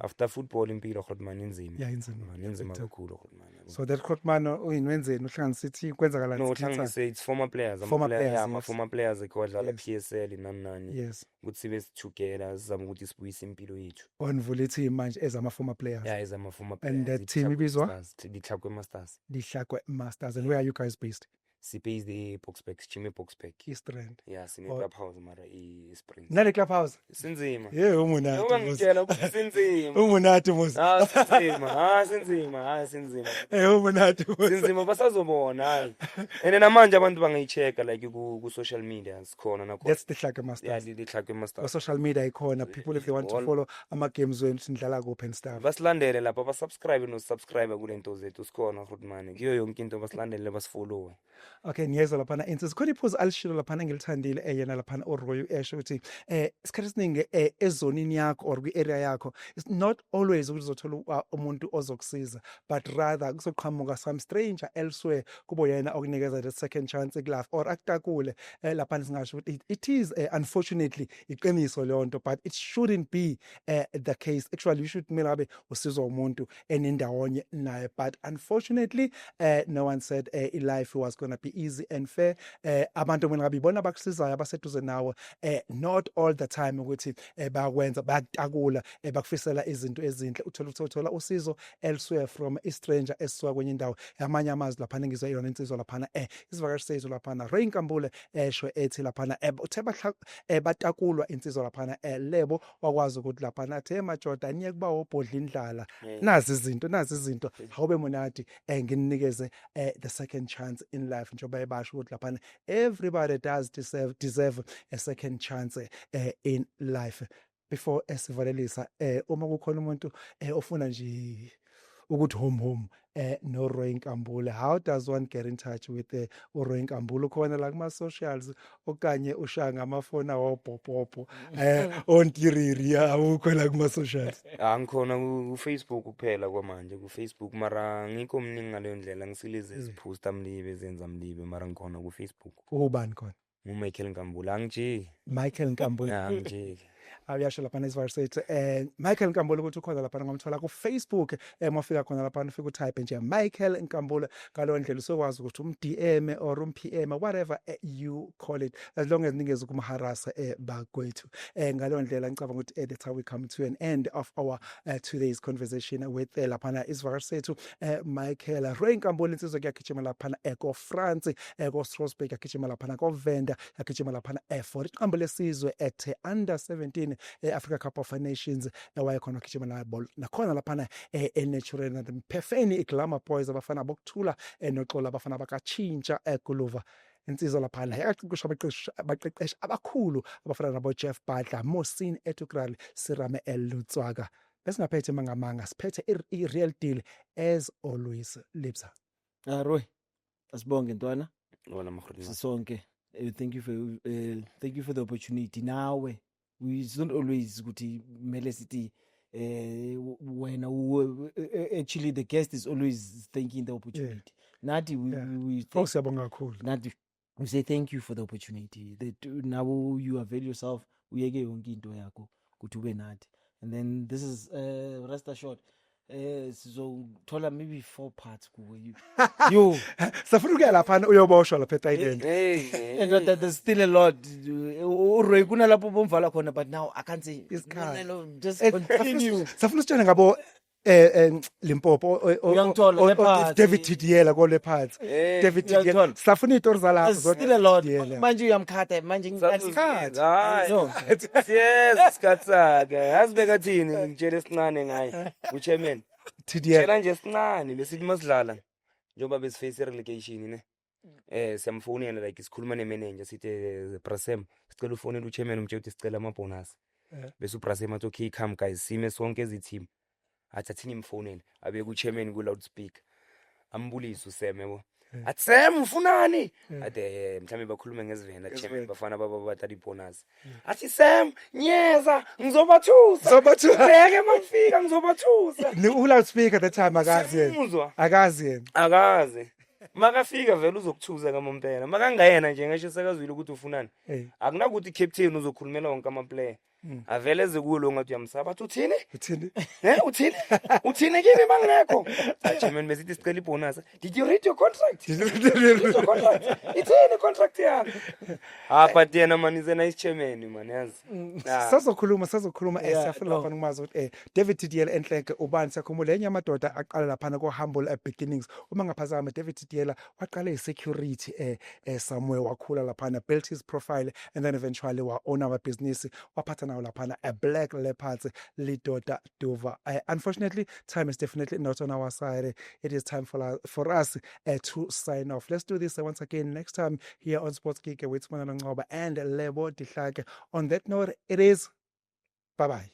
S1: after football impilo Godman inzima.
S2: Yeah, inzima.
S1: Man inzima kakhulu Godman.
S2: So that recruit man uyinwenzeni uhlanganisa ithi kwenzakalani?
S1: No, uhlangise it's former players.
S2: Former players,
S1: Yeah,
S2: yes.
S1: ama-former players ekwadlala
S2: Yes.
S1: PSL nani.
S2: Yes.
S1: Ukuthi sibe together sizama ukuthi sibuyise impilo yethu.
S2: Onvula ithi manje as ama-former players.
S1: Yeah, as ama-former players.
S2: And that team ibizwa?
S1: Dihlakwe Masters.
S2: Lihlakwe Masters. And where are you guys based?
S1: Sibase the Boxback, Chime Boxback.
S2: East Rand.
S1: Yeah, sine clubhouse mara Springs.
S2: Nale clubhouse.
S1: Sinzima.
S2: Yeah, umunati.
S1: Ungangitshela ukuthi sinzima.
S2: Umunati mos.
S1: Sinzima.
S2: Umunati mos.
S1: Sinzima basazobona hayi. And namanje abantu bangayichecka like ku social media sikhona nakhona.
S2: That's the Lihlakwe Masters.
S1: Yeah, Lihlakwe Masters.
S2: Social media ikhona, people if they want to follow ama-games wenu sindlala kuphi and stuff.
S1: Basilandele lapha basubscribe no-subscribe kulento zethu sikhona Godman. Kuyo yonke into basilandele basifollow.
S2: Okay, niyezwa laphana insizwa khona iphuzu alishilo laphana engilithandile yena laphana uRoy esho ukuthi isikhathi esiningi ezonini yakho or kwi-area yakho it's not always ukuthi uzothola umuntu ozokusiza but rather kuzoqhamuka some stranger elsewhere kubo yena okunikeza the second chance ekulife or akutakule laphana singasho ukuthi it is unfortunately iqiniso leyo nto but it shouldn't be the case. Actually you should kumele ngabe usizwa umuntu enindawonye naye but unfortunately no one said life was gonna be easy and fair. Abantu mina ngabe ibona bakusizayo abaseduze nawe not all the time ukuthi bakwenza bakutakula bakufisela izinto ezinhle uthola usizo elsewhere from a stranger esisuka kwenye indawo yamanye amazwi laphana ngizwe yona insizwa laphana isivakashi sethu laphana Roy Nkambule esho ethi laphana uthe batakulwa insizwa laphana lebo wakwazi ukuthi laphana athe majoda niye kuba obhodla indlala nazi izinto awube monati nginikeze the second chance in life njengoba ebasho ukuthi laphana everybody does deserve a second chance in life. Before esivalelisa uma kukhona umuntu ofuna nje ukuthi home no Roy Nkambule, how does one get in touch with uRoy Nkambule? Ukhona la kuma socials okanye ushaya ngamafoni awobhophopo ontiriri awukho la kuma socials?
S1: Ngikhona ku-Facebook kuphela kwamanje ku-Facebook mara ngikho mningi ngaleyo ndlela ngisilize ziphosta mlibe zenza mlibe mara ngikhona ku-Facebook.
S2: Ubani khona?
S1: Michael Nkambule angijiki.
S2: Michael Nkambule.
S1: Angijiki.
S2: Awuyasho lapha nesivarisethi Michael Nkambule ukuthi ukhona lapha ngamthola ku Facebook mafika khona lapha ufika utype nje Michael Nkambule ngalo ndlela usokwazi ukuthi DM or PM whatever you call it as long as ningeze kumharasa bakwethu ngalo ndlela ngicabanga ukuthi that's how we come to an end of our today's conversation with lapha isivarisethi Michael Roy Nkambule insizwe yakhe lapha eko France eko Strasbourg yakhe lapha ko Venda yakhe lapha for iqembu lesizwe at under 17 Africa Cup of Nations wayekhona ukujima na ball nakhona lapha eNatural and Perfeni iGlamour Boys abafana bokuthula noxola abafana bakaChintsha eGuluva insizwa laphana yakaqeqesha abaqeqeshi abakhulu abafana nabo Jeff Butler, Mosin Etukrali, Sirame Lutswaga. Besingaphethe mangamanga, siphethe i-real deal as always. Libza
S3: Roy, asibonge ntwana
S1: Wona Magrudima.
S3: sisonke. Thank you for the opportunity. Now we don't always ukuthi mele sithi when actually the guest is always thanking the opportunity. Nathi we
S2: siyabonga kakhulu.
S3: Nathi we say thank you for the opportunity. That now you avail yourself uyeke yonke into yakho ukuthi ube nathi. And then this is rest assured sizothola maybe 4 parts kuwe you
S2: Safuna ukuya lapha uyoboshwa lapha eThailand.
S3: and there's still a lot. Uroy kunalapho bomvala khona, but now I can't say
S2: It's kind.
S3: no, just continue.
S2: Safuna usitshele ngabo Limpopo
S3: Uyangithola, Leopards.
S2: David Tidiela ko Leopards. David Tidiela.
S3: Uyangithola.
S2: Safuna izitori zalapha.
S3: There's still a lot. Manje uyamkhatha manje
S1: Hayi.
S3: No.
S1: Yes, skatsaka. Asibeka thini ngitshela esincane ngaye. Uchairman.
S2: Tidiela.
S1: Tshela nje esincane besithi masidlala. Njoba besiface relegation ne. Siyamfonela like sikhuluma ne-manager sithi Brasem sicela ufonele uchairman umtshela ukuthi sicela ama bonus. Bese uBrasem athi okay come guys sime sonke eziteam. Athi athini imfoneni abeka uchairman ku loudspeaker. Ambulisa uSem yabo. Athi Sam ufunani? Ade mhlambe bakhulume ngesivenda chairman bafana babathatha ibonus. Athi Sam nyeza ngizobathusa. Bheke mangifika ngizobathusa.
S2: Ni loudspeaker that time akazi yena.
S1: Umuzwa.
S2: Akazi yena.
S1: Akaze. Makafika vele uzokuthuza kaMompela. Makangayena nje ngisho sekazwile ukuthi ufunani. Akunakuthi captain uzokhulumela wonke ama player. Avele ezekulo ngathi uyamsaba athi uthini?
S2: Uthini?
S1: Uthini? Uthini kimi mangekho? Chairman besithi sicela ibonus. Did you read your contract? Your contract. Ithini contract yakho? But yena man is a nice chairman man yazi.
S2: Sazokhuluma siyafuna lapha ukumazi ukuthi David Tidiela Enhleke ubani sakhumula enye amadoda aqala lapha ko humble beginnings. Uma ngaphazama David Tidiela waqala security somewhere wakhula lapha, built his profile and then eventually wa own our business waphatha now lapha a Black Leopards lidoda Dover. Unfortunately time is definitely not on our side. It is time for us to sign off. Let's do this once again next time here on Sports Geek with Sibonelo Ngcobo and Lebo Dihlake. On that note, it is bye-bye.